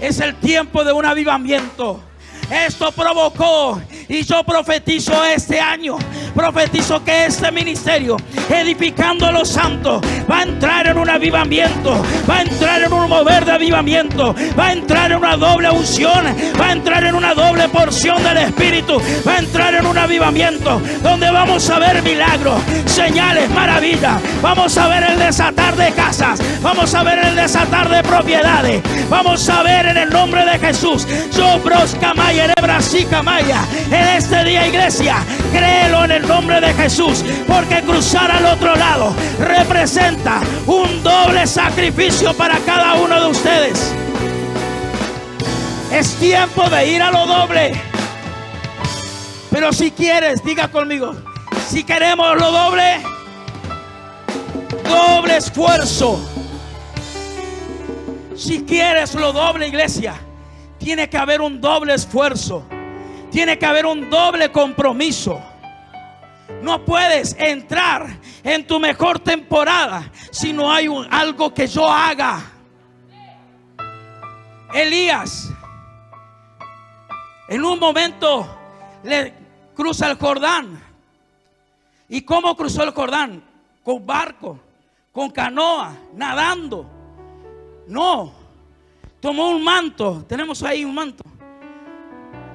es el tiempo de un avivamiento. Esto provocó, y yo profetizo este año, profetizo que este ministerio, edificando a los santos, va a entrar en un avivamiento, va a entrar en un mover de avivamiento, va a entrar en una doble unción, va a entrar en una doble porción del Espíritu, va a entrar en un avivamiento donde vamos a ver milagros, señales, maravillas. Vamos a ver el desatar de casas, vamos a ver el desatar de propiedades, vamos a ver en el nombre de Jesús. Yo broscamaya, Maya. En este día, iglesia, créelo en el nombre de Jesús, porque cruzar al otro lado representa un doble sacrificio para cada uno de ustedes. Es tiempo de ir a lo doble. Pero si quieres, diga conmigo, si queremos lo doble, doble esfuerzo. Si quieres lo doble, iglesia, tiene que haber un doble esfuerzo, tiene que haber un doble compromiso. No puedes entrar en tu mejor temporada si no hay algo que yo haga. Elías en un momento le cruza el Jordán. ¿Y cómo cruzó el Jordán? Con barco, con canoa, nadando. No, tomó un manto. Tenemos ahí un manto.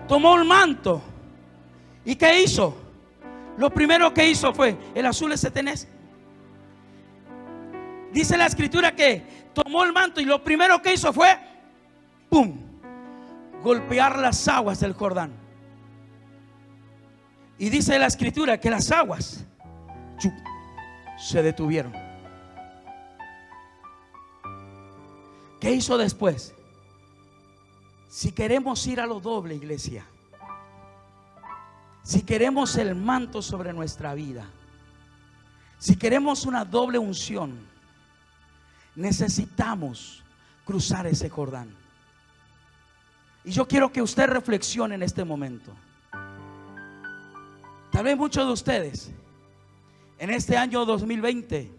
Tomó un manto. ¿Y qué hizo? Lo primero que hizo fue, el azul ese tenés. Dice la escritura que tomó el manto y lo primero que hizo fue, ¡pum!, golpear las aguas del Jordán. Y dice la escritura que las aguas se detuvieron. ¿Qué hizo después? Si queremos ir a lo doble, iglesia, si queremos el manto sobre nuestra vida, si queremos una doble unción, necesitamos cruzar ese Jordán. Y yo quiero que usted reflexione en este momento. Tal vez muchos de ustedes en este año 2020,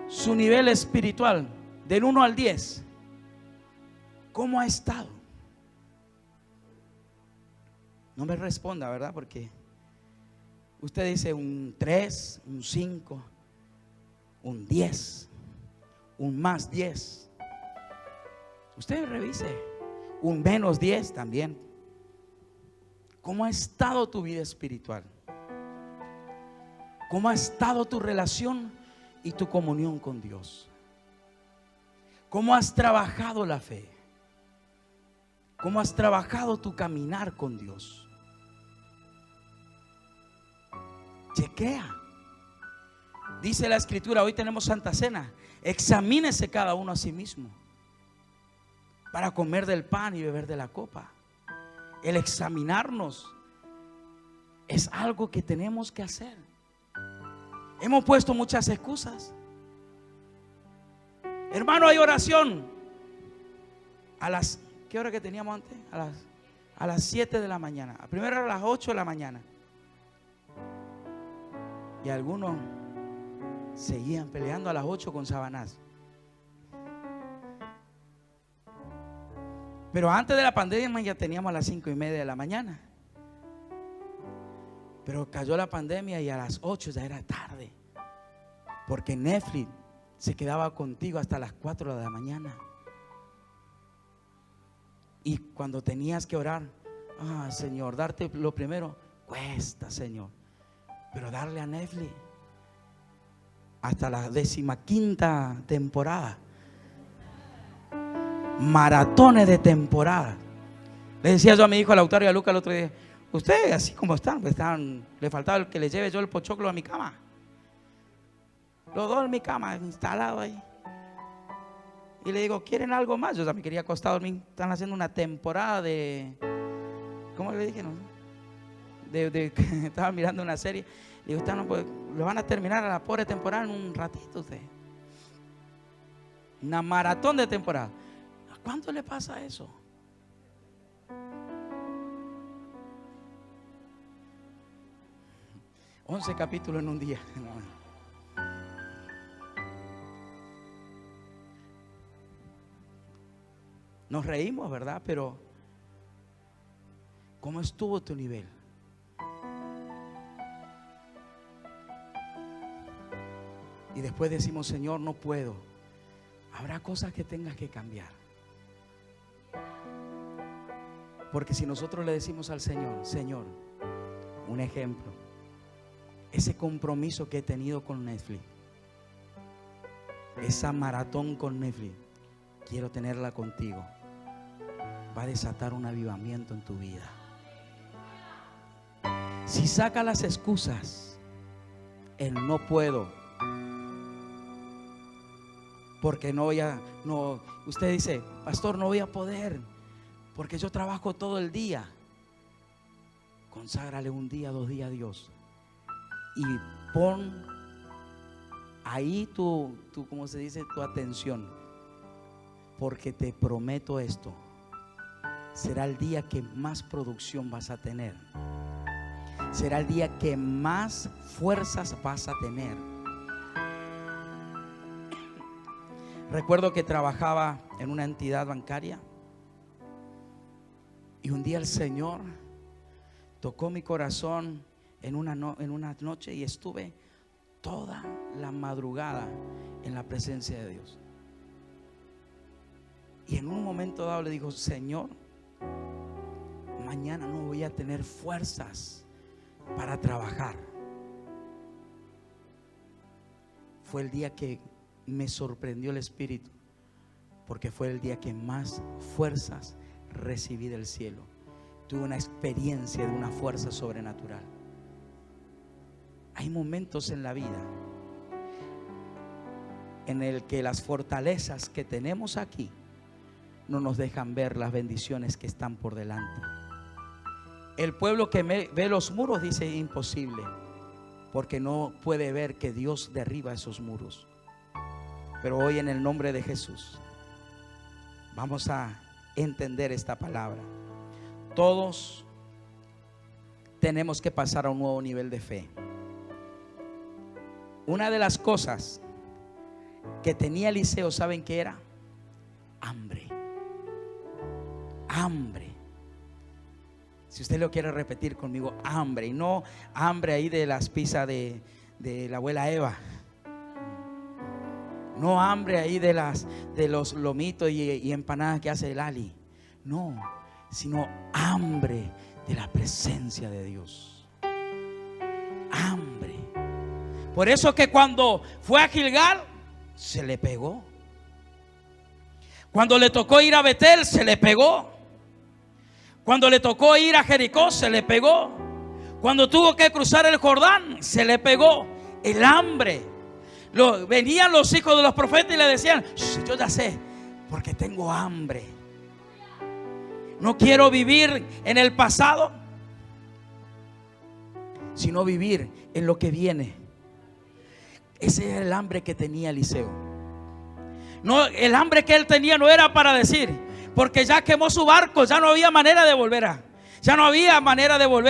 su nivel espiritual del 1 al 10, ¿cómo ha estado? No me responda, ¿verdad? Porque usted dice un 3, un 5, un 10, un más 10. Usted revise, un menos 10 también. ¿Cómo ha estado tu vida espiritual? ¿Cómo ha estado tu relación y tu comunión con Dios? ¿Cómo has trabajado la fe? ¿Cómo has trabajado tu caminar con Dios? Chequea. Dice la Escritura, hoy tenemos Santa Cena. Examínese cada uno a sí mismo para comer del pan y beber de la copa. El examinarnos es algo que tenemos que hacer. Hemos puesto muchas excusas. Hermano, hay oración a las, ¿qué hora que teníamos antes? A las 7 de la mañana. Primero a las 8 de la mañana. Y algunos seguían peleando a las 8 con Sabanás. Pero antes de la pandemia ya teníamos a las 5:30 de la mañana. Pero cayó la pandemia y a las 8 ya era tarde. Porque Netflix se quedaba contigo hasta las 4 de la mañana. Y cuando tenías que orar, Señor, darte lo primero cuesta, Señor. Pero darle a Netflix hasta la 15ª temporada. Maratones de temporada. Le decía yo a mi hijo, a Lautaro y a Lucas el otro día: ustedes así como están, pues le faltaba el que le lleve yo el pochoclo a mi cama. Los dos en mi cama, instalados ahí. Y le digo, ¿quieren algo más? Yo ya me quería acostar a dormir. Están haciendo una temporada de, ¿cómo le dije? No? Estaba mirando una serie. Le digo, usted no puede, lo van a terminar a la pobre temporada en un ratito usted. Una maratón de temporada. ¿A cuánto le pasa eso? Once capítulos en un día. Nos reímos, ¿verdad? Pero ¿cómo estuvo tu nivel? Y después decimos, Señor, no puedo. Habrá cosas que tengas que cambiar. Porque si nosotros le decimos al Señor, Señor, un ejemplo, ese compromiso que he tenido con Netflix, esa maratón con Netflix, quiero tenerla contigo, va a desatar un avivamiento en tu vida. Si saca las excusas, el no puedo, porque usted dice, pastor, no voy a poder, porque yo trabajo todo el día. Conságrale un día, 2 días a Dios y pon ahí tu ¿cómo se dice? Tu atención, porque te prometo esto, será el día que más producción vas a tener, será el día que más fuerzas vas a tener. Recuerdo que trabajaba en una entidad bancaria y un día el Señor tocó mi corazón en una noche y estuve toda la madrugada en la presencia de Dios. Y en un momento dado le digo, Señor, mañana no voy a tener fuerzas para trabajar. Fue el día que me sorprendió el Espíritu, porque fue el día que más fuerzas recibí del cielo. Tuve una experiencia de una fuerza sobrenatural. Hay momentos en la vida en el que las fortalezas que tenemos aquí no nos dejan ver las bendiciones que están por delante. El pueblo que ve los muros dice imposible, porque no puede ver que Dios derriba esos muros. Pero hoy, en el nombre de Jesús, vamos a entender esta palabra. Todos tenemos que pasar a un nuevo nivel de fe. Una de las cosas que tenía Eliseo, ¿saben qué era? Hambre. Hambre. Si usted lo quiere repetir conmigo, hambre. Y no hambre ahí de las pizzas de la abuela Eva. No hambre ahí de los lomitos y empanadas que hace el Ali. No, sino hambre de la presencia de Dios. Hambre. Por eso que cuando fue a Gilgal, se le pegó. Cuando le tocó ir a Betel, se le pegó. Cuando le tocó ir a Jericó, se le pegó. Cuando tuvo que cruzar el Jordán, se le pegó el hambre. Venían los hijos de los profetas y le decían: yo ya sé, porque tengo hambre. No quiero vivir en el pasado, sino vivir en lo que viene. Ese era el hambre que tenía Eliseo. No, el hambre que él tenía no era para decir, porque ya quemó su barco, ya no había manera de volver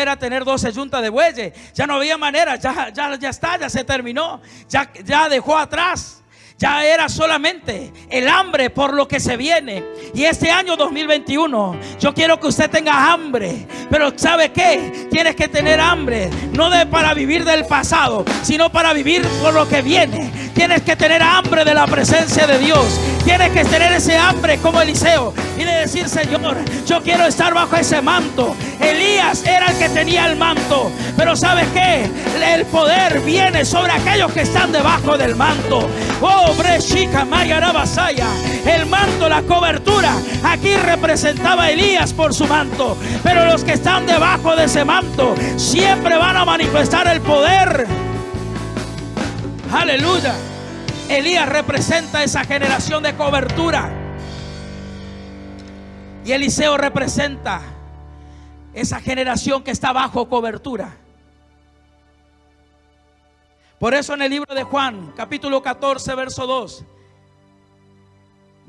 a tener 12 yuntas de bueyes. Ya no había manera, ya está, ya se terminó, ya dejó atrás. Ya era solamente el hambre por lo que se viene. Y este año 2021 yo quiero que usted tenga hambre. Pero ¿sabe qué? Tienes que tener hambre, no para vivir del pasado, sino para vivir por lo que viene. Tienes que tener hambre de la presencia de Dios. Tienes que tener ese hambre como Eliseo y de decir: Señor, yo quiero estar bajo ese manto. Elías era el que tenía el manto, pero ¿sabes qué? El poder viene sobre aquellos que están debajo del manto. Oh, Breshika Mayarabasaya. El manto, la cobertura, aquí representaba a Elías por su manto, pero los que están debajo de ese manto siempre van a manifestar el poder. Aleluya. Elías representa esa generación de cobertura, y Eliseo representa esa generación que está bajo cobertura. Por eso en el libro de Juan, capítulo 14, verso 2,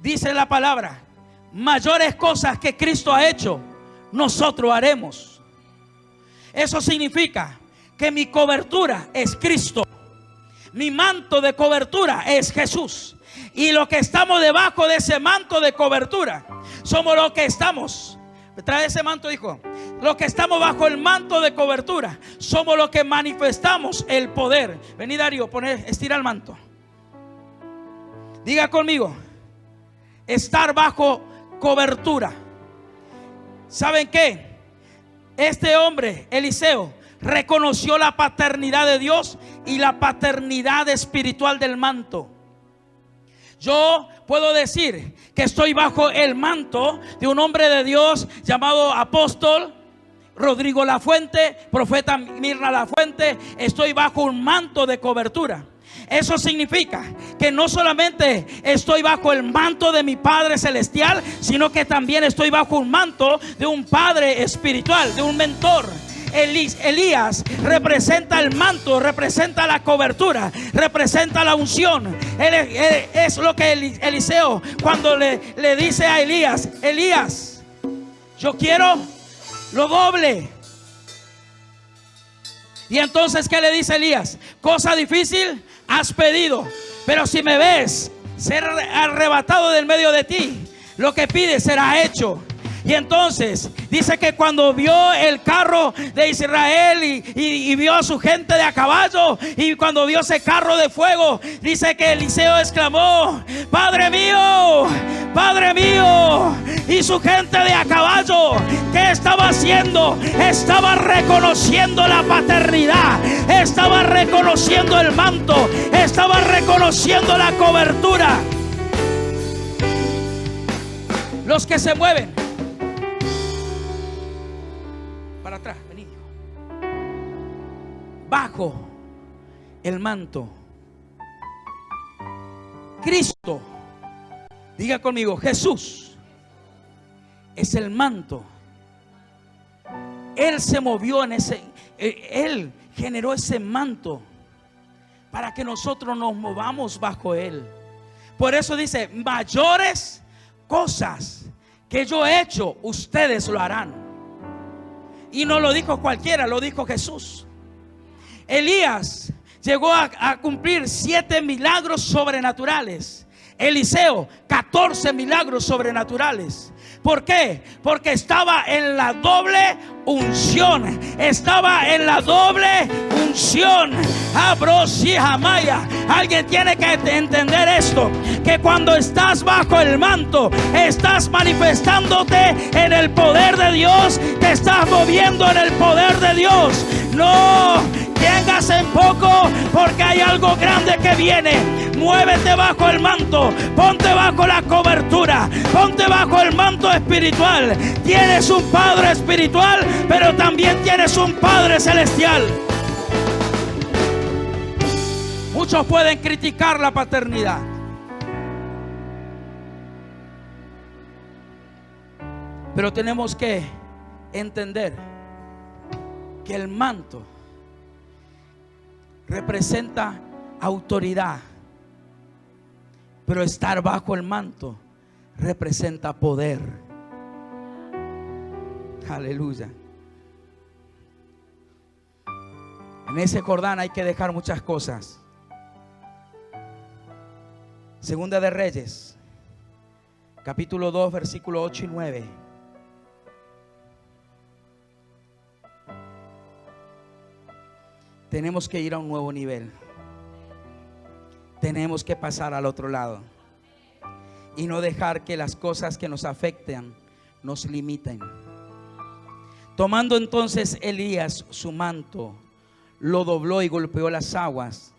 dice la palabra: mayores cosas que Cristo ha hecho, nosotros haremos. Eso significa que mi cobertura es Cristo. Mi manto de cobertura es Jesús. Y los que estamos debajo de ese manto de cobertura somos los que estamos. Trae ese manto, hijo. Los que estamos bajo el manto de cobertura somos los que manifestamos el poder. Vení, Darío, estira el manto. Diga conmigo: estar bajo cobertura. ¿Saben qué? Este hombre, Eliseo, reconoció la paternidad de Dios y la paternidad espiritual del manto. Yo puedo decir que estoy bajo el manto de un hombre de Dios llamado apóstol Rodrigo Lafuente, profeta Mirna Lafuente. Estoy bajo un manto de cobertura. Eso significa que no solamente estoy bajo el manto de mi Padre Celestial, sino que también estoy bajo un manto de un Padre espiritual, de un mentor. Elías representa el manto, representa la cobertura, representa la unción. Es lo que Eliseo, cuando le dice a Elías: Elías, yo quiero lo doble. Y entonces, ¿qué le dice Elías? Cosa difícil has pedido, pero si me ves ser arrebatado del medio de ti, lo que pides será hecho. Y entonces dice que cuando vio el carro de Israel y vio a su gente de a caballo, y cuando vio ese carro de fuego, dice que Eliseo exclamó: Padre mío, Padre mío. Y su gente de a caballo, ¿qué estaba haciendo? Estaba reconociendo la paternidad, estaba reconociendo el manto, estaba reconociendo la cobertura. Los que se mueven para atrás, vení, bajo el manto Cristo, diga conmigo, Jesús es el manto. Él se movió en ese, Él generó ese manto para que nosotros nos movamos bajo Él. Por eso dice, mayores cosas que yo he hecho, ustedes lo harán. Y no lo dijo cualquiera, lo dijo Jesús. Elías llegó a cumplir 7 milagros sobrenaturales. Eliseo, 14 milagros sobrenaturales. ¿Por qué? Porque estaba en la doble unción. Estaba en la doble unción. Jamaya. Alguien tiene que entender esto, que cuando estás bajo el manto, estás manifestándote en el poder de Dios. Te estás moviendo en el poder de Dios. No tengas en poco, porque hay algo grande que viene. Muévete bajo el manto, ponte bajo la cobertura, ponte bajo el manto espiritual. Tienes un Padre espiritual, pero también tienes un Padre celestial. Muchos pueden criticar la paternidad, pero tenemos que entender que el manto representa autoridad, pero estar bajo el manto representa poder. Aleluya. En ese Jordán hay que dejar muchas cosas. Segunda de Reyes, capítulo 2, versículo 8 y 9. Tenemos que ir a un nuevo nivel. Tenemos que pasar al otro lado y no dejar que las cosas que nos afecten nos limiten. Tomando entonces Elías su manto, lo dobló y golpeó las aguas,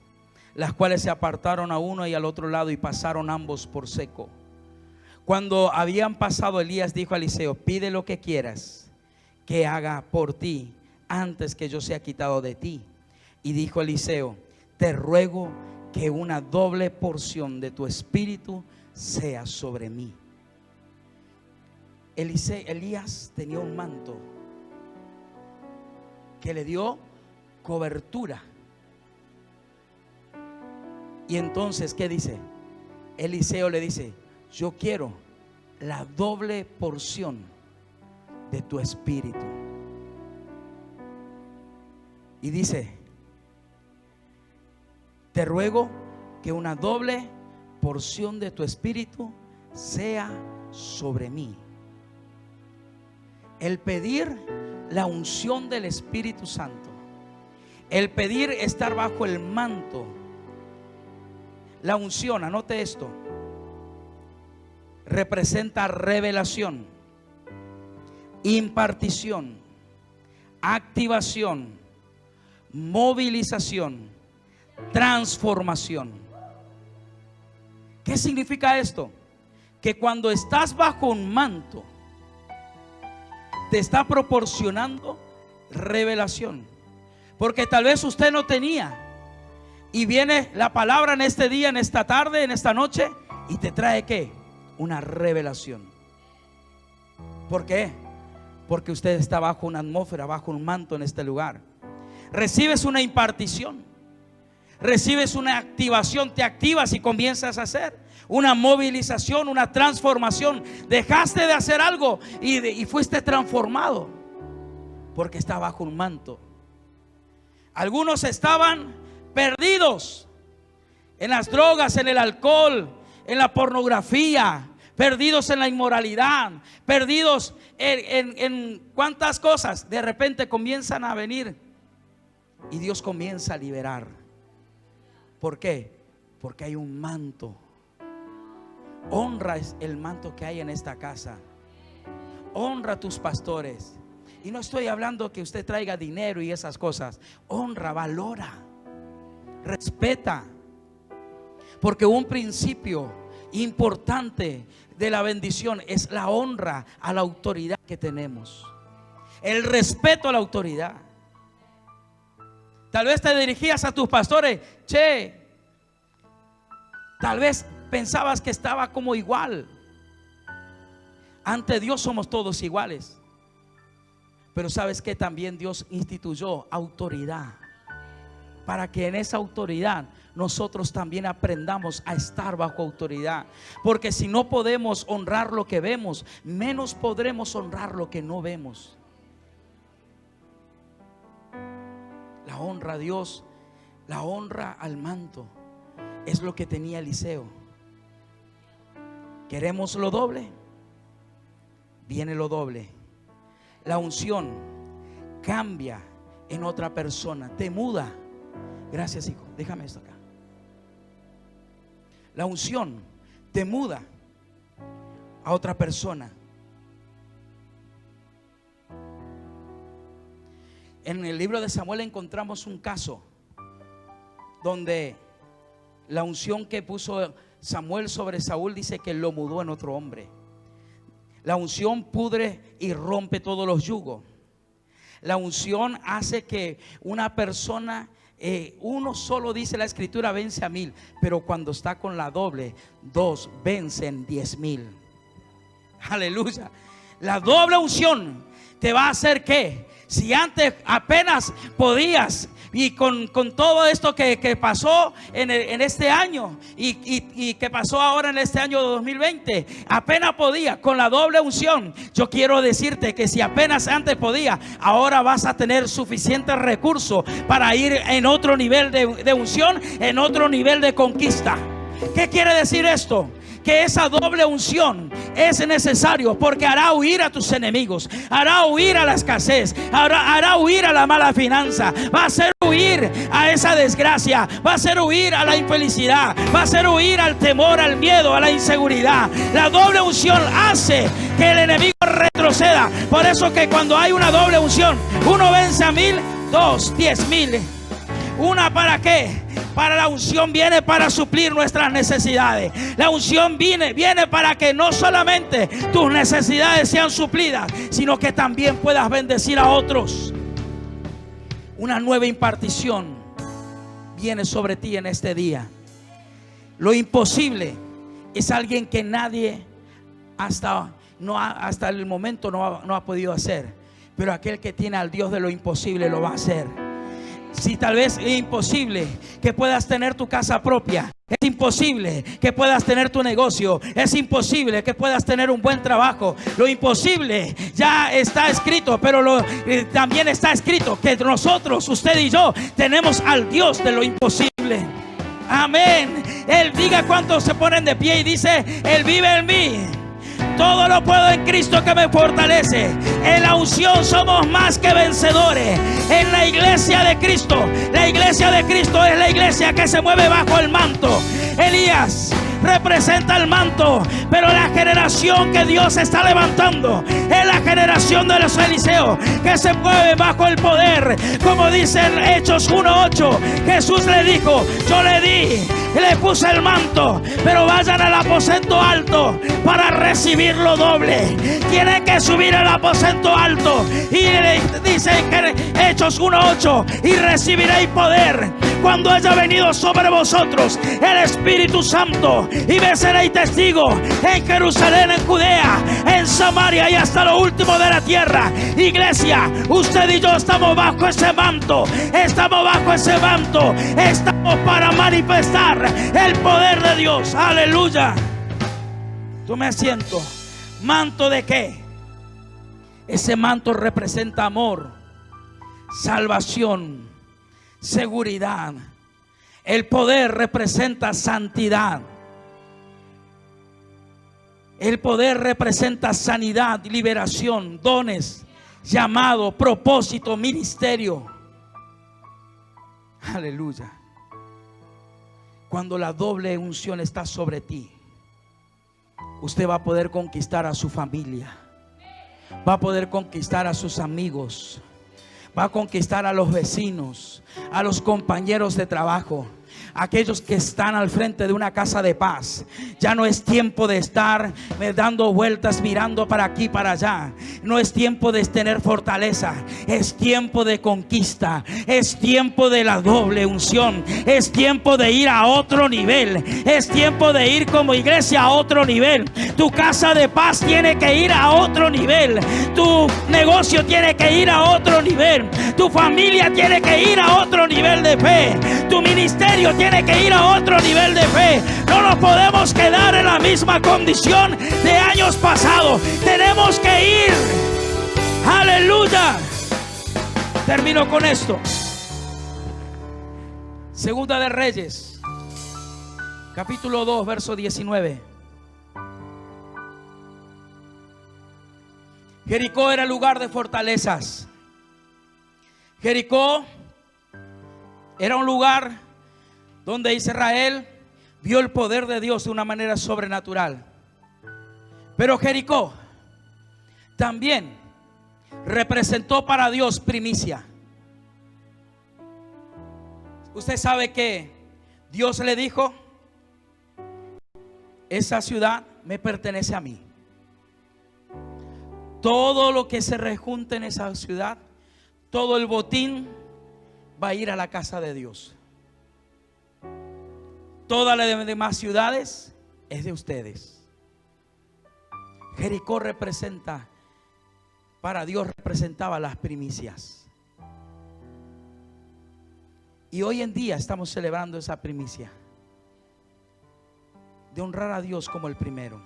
las cuales se apartaron a uno y al otro lado, y pasaron ambos por seco. Cuando habían pasado, Elías dijo a Eliseo: pide lo que quieras que haga por ti antes que yo sea quitado de ti. Y dijo Eliseo: te ruego que una doble porción de tu espíritu sea sobre mí. Elías tenía un manto que le dio cobertura. Y entonces, ¿qué dice? Eliseo le dice: yo quiero la doble porción de tu espíritu. Y dice: te ruego que una doble porción de tu espíritu sea sobre mí. El pedir la unción del Espíritu Santo, el pedir estar bajo el manto. La unción, anote esto, representa revelación, impartición, activación, movilización, transformación. ¿Qué significa esto? Que cuando estás bajo un manto, te está proporcionando revelación, porque tal vez usted no tenía, y viene la palabra en este día, en esta tarde, en esta noche, y te trae ¿qué? Una revelación. ¿Por qué? Porque usted está bajo una atmósfera, bajo un manto en este lugar. Recibes una impartición, recibes una activación, te activas y comienzas a hacer una movilización, una transformación. Dejaste de hacer algo y fuiste transformado porque está bajo un manto. Algunos estaban perdidos en las drogas, en el alcohol, en la pornografía, perdidos en la inmoralidad, perdidos en cuántas cosas. De repente comienzan a venir y Dios comienza a liberar. ¿Por qué? Porque hay un manto. Honra el manto que hay en esta casa. Honra a tus pastores. Y no estoy hablando que usted traiga dinero y esas cosas. Honra, valora, respeta. Porque un principio importante de la bendición es la honra a la autoridad que tenemos. El respeto a la autoridad. Tal vez te dirigías a tus pastores: che, tal vez pensabas que estaba como igual. Ante Dios somos todos iguales. Pero sabes que también Dios instituyó autoridad, para que en esa autoridad nosotros también aprendamos a estar bajo autoridad. Porque si no podemos honrar lo que vemos, menos podremos honrar lo que no vemos. La honra a Dios, la honra al manto, es lo que tenía Eliseo. ¿Queremos lo doble? Viene lo doble. La unción cambia en otra persona, te muda. Gracias, hijo, déjame esto acá. La unción te muda a otra persona. En el libro de Samuel encontramos un caso donde la unción que puso Samuel sobre Saúl dice que lo mudó en otro hombre. La unción pudre y rompe todos los yugos. La unción hace que una persona, uno solo, dice la escritura, vence a 1000, pero cuando está con la doble, 2 vencen 10,000. Aleluya. La doble unción te va a hacer que, si antes apenas podías, y con todo esto que pasó en este año y que pasó ahora en este año 2020, apenas podía con la doble unción. Yo quiero decirte que si apenas antes podía, ahora vas a tener suficientes recursos para ir en otro nivel de unción, en otro nivel de conquista. ¿Qué quiere decir esto? Que esa doble unción es necesario, porque hará huir a tus enemigos, hará huir a la escasez, hará huir a la mala finanza, va a hacer huir a esa desgracia, va a hacer huir a la infelicidad, va a hacer huir al temor, al miedo, a la inseguridad. La doble unción hace que el enemigo retroceda. Por eso que cuando hay una doble unción, uno vence a 1000, 2, 10,000. ¿Una para qué? Para la unción viene para suplir nuestras necesidades. La unción viene para que no solamente tus necesidades sean suplidas, sino que también puedas bendecir a otros. Una nueva impartición viene sobre ti en este día. Lo imposible es alguien que nadie hasta el momento no ha podido hacer, pero aquel que tiene al Dios de lo imposible lo va a hacer. Si tal vez es imposible que puedas tener tu casa propia, es imposible que puedas tener tu negocio, es imposible que puedas tener un buen trabajo, lo imposible ya está escrito, pero también está escrito que nosotros, usted y yo, tenemos al Dios de lo imposible. Amén. Él, diga cuántos se ponen de pie y dice: Él vive en mí. Todo lo puedo en Cristo que me fortalece. En la unción somos más que vencedores. En la iglesia de Cristo, la iglesia de Cristo es la iglesia que se mueve bajo el manto. Elías representa el manto, pero la generación que Dios está levantando es la generación de los Eliseos, que se mueve bajo el poder. Como dice en Hechos 1:8, Jesús le dijo: yo le puse el manto, pero vayan al aposento alto para recibir lo doble. Tienen que subir al aposento alto, y dice en Hechos 1:8: y recibiréis poder cuando haya venido sobre vosotros el Espíritu Santo, y me seréis testigos en Jerusalén, en Judea, en Samaria y hasta lo último de la tierra. Iglesia, usted y yo estamos bajo ese manto, estamos bajo ese manto, estamos para manifestar el poder de Dios. Aleluya. Tome asiento. ¿Manto de qué? Ese manto representa amor, salvación, seguridad. El poder representa santidad. El poder representa sanidad, liberación, dones, llamado, propósito, ministerio. Aleluya. Cuando la doble unción está sobre ti, usted va a poder conquistar a su familia, va a poder conquistar a sus amigos, va a conquistar a los vecinos, a los compañeros de trabajo. aquellos que están al frente de una casa de paz. Ya no es tiempo de estar dando vueltas, mirando para aquí, para allá. No es tiempo de tener fortaleza. Es tiempo de conquista. Es tiempo de la doble unción. Es tiempo de ir a otro nivel. Es tiempo de ir como iglesia a otro nivel. Tu casa de paz tiene que ir a otro nivel. Tu negocio tiene que ir a otro nivel. Tu familia tiene que ir a otro nivel de fe. Tu ministerio tiene que ir a otro nivel de fe. No nos podemos quedar en la misma condición de años pasados. Tenemos que ir. Aleluya. Termino con esto. Segunda de Reyes, capítulo 2, verso 19. Jericó era lugar de fortalezas. Jericó era un lugar donde Israel vio el poder de Dios de una manera sobrenatural. Pero Jericó también representó para Dios primicia. Usted sabe que Dios le dijo: esa ciudad me pertenece a mí. Todo lo que se rejunte en esa ciudad, todo el botín va a ir a la casa de Dios. Todas las demás ciudades es de ustedes. Jericó representa, para Dios representaba las primicias. Y hoy en día estamos celebrando esa primicia de honrar a Dios como el primero.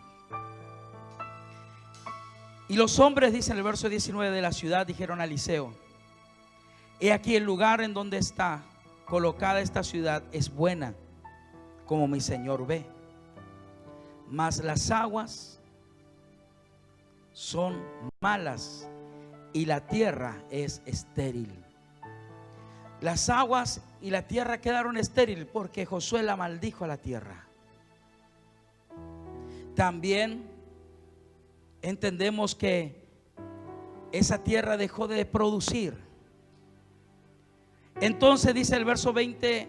Y los hombres, dice en el verso 19 de la ciudad, dijeron a Eliseo: he aquí el lugar en donde está colocada esta ciudad es buena, como mi señor ve, mas las aguas son malas y la tierra es estéril. Las aguas y la tierra quedaron estériles porque Josué la maldijo a la tierra. También entendemos que esa tierra dejó de producir. Entonces dice el verso 20,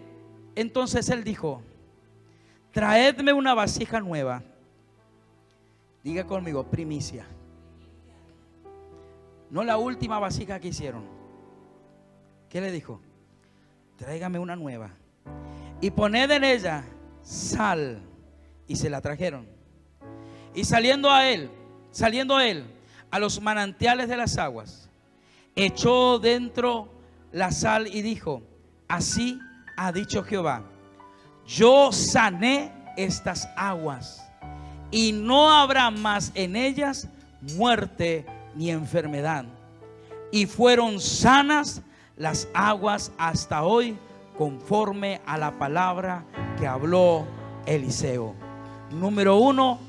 entonces él dijo: traedme una vasija nueva. Diga conmigo, primicia. No la última vasija que hicieron. ¿Qué le dijo? Tráigame una nueva y poned en ella sal. Y se la trajeron. Y saliendo él a los manantiales de las aguas, echó dentro la sal y dijo: así ha dicho Jehová, yo sané estas aguas y no habrá más en ellas muerte ni enfermedad. Y fueron sanas las aguas hasta hoy, conforme a la palabra que habló Eliseo. Número 1,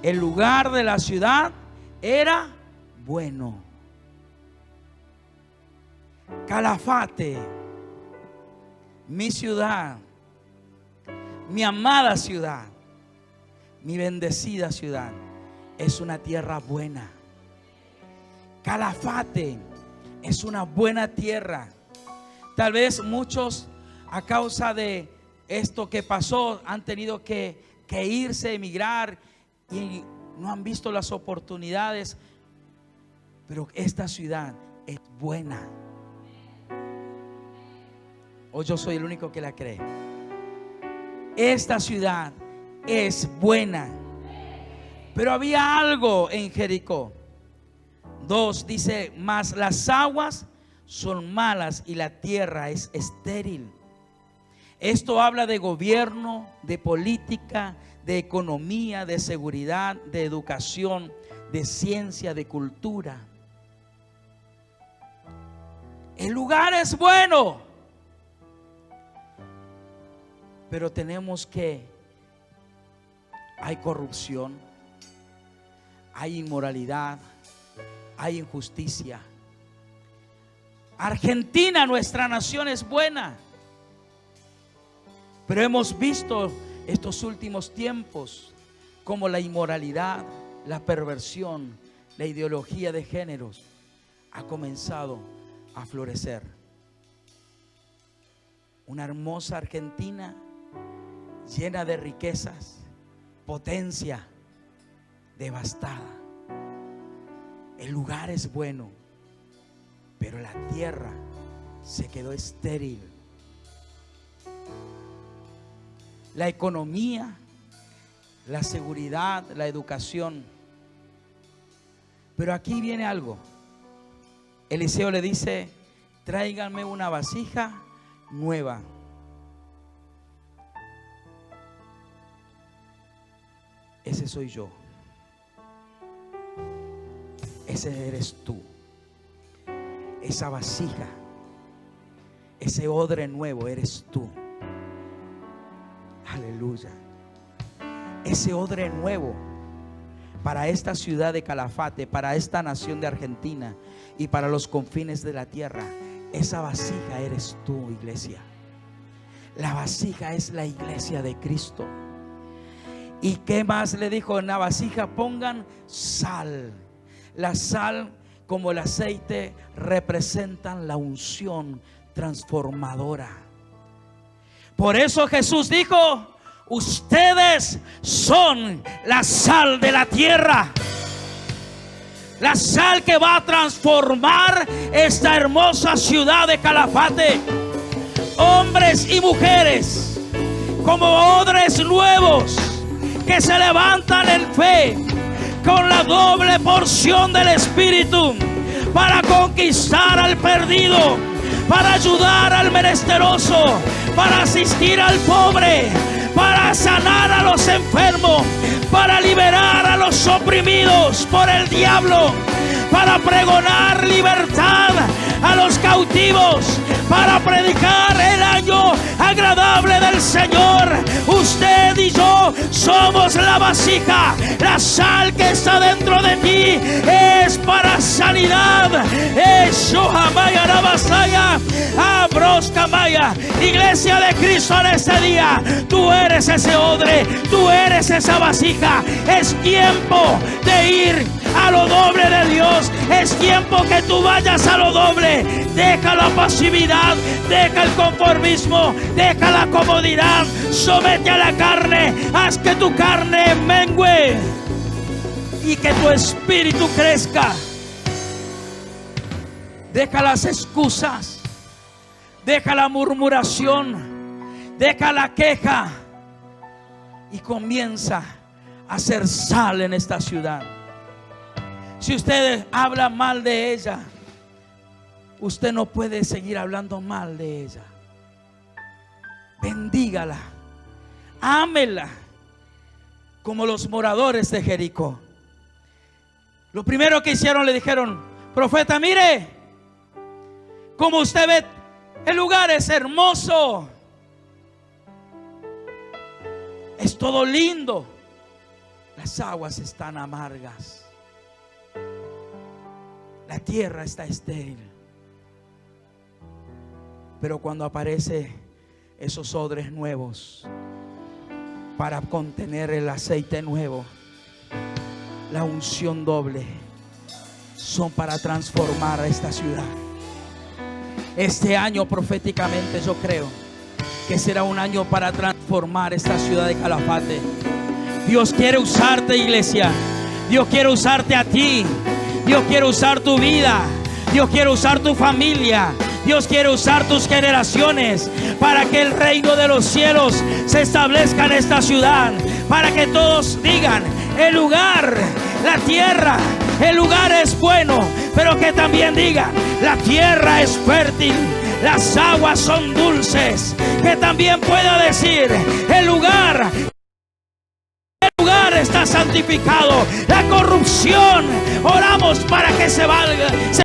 el lugar de la ciudad era bueno. Calafate, mi ciudad, mi amada ciudad, mi bendecida ciudad, es una tierra buena. Calafate es una buena tierra. Tal vez muchos, a causa de esto que pasó, han tenido que irse, emigrar, y no han visto las oportunidades. Pero esta ciudad es buena. O yo soy el único que la cree. Esta ciudad es buena. Pero había algo en Jericó. 2 dice: mas las aguas son malas y la tierra es estéril. Esto habla de gobierno, de política, de economía, de seguridad, de educación, de ciencia, de cultura. El lugar es bueno, pero tenemos que, hay corrupción, hay inmoralidad, hay injusticia. Argentina, nuestra nación, es buena, pero hemos visto estos últimos tiempos como la inmoralidad, la perversión, la ideología de géneros ha comenzado a florecer. Una hermosa Argentina llena de riquezas, potencia, devastada. El lugar es bueno, pero la tierra se quedó estéril. La economía, la seguridad, la educación. Pero aquí viene algo. Eliseo le dice: tráiganme una vasija nueva. Ese soy yo. Ese eres tú. Esa vasija, ese odre nuevo eres tú. Aleluya. Ese odre nuevo para esta ciudad de Calafate, para esta nación de Argentina y para los confines de la tierra. Esa vasija eres tú, iglesia. La vasija es la iglesia de Cristo. ¿Y qué más le dijo? En la vasija pongan sal. La sal, como el aceite, representan la unción transformadora. Por eso Jesús dijo: ustedes son la sal de la tierra. La sal que va a transformar esta hermosa ciudad de Calafate. Hombres y mujeres como odres nuevos que se levantan en fe con la doble porción del Espíritu para conquistar al perdido, para ayudar al menesteroso, para asistir al pobre, para sanar a los enfermos, para liberar a los oprimidos por el diablo, para pregonar libertad a los cautivos, para predicar el año agradable del Señor. Usted y yo somos la vasija. La sal que está dentro de ti es para sanidad. Iglesia de Cristo, en este día tú eres ese odre, tú eres esa vasija. Es tiempo de ir a lo doble de Dios. Es tiempo que tú vayas a lo doble. Deja la pasividad, deja el conformismo, deja la comodidad. Somete a la carne, haz que tu carne mengüe y que tu espíritu crezca. Deja las excusas, deja la murmuración, deja la queja y comienza a hacer sal en esta ciudad. Si usted habla mal de ella, usted no puede seguir hablando mal de ella. Bendígala, ámela, como los moradores de Jericó. Lo primero que hicieron, le dijeron: profeta, mire, como usted ve, el lugar es hermoso, es todo lindo, las aguas están amargas, la tierra está estéril. Pero cuando aparece esos odres nuevos para contener el aceite nuevo, la unción doble, son para transformar a esta ciudad. Este año proféticamente yo creo que será un año para transformar esta ciudad de Calafate. Dios quiere usarte, iglesia. Dios quiere usarte a ti. Dios quiere usar tu vida. Dios quiere usar tu familia. Dios quiere usar tus generaciones para que el reino de los cielos se establezca en esta ciudad. Para que todos digan: el lugar, la tierra, el lugar es bueno. Pero que también digan: la tierra es fértil, las aguas son dulces. Que también pueda decir: el lugar está santificado. La corrupción, oramos para que se valga.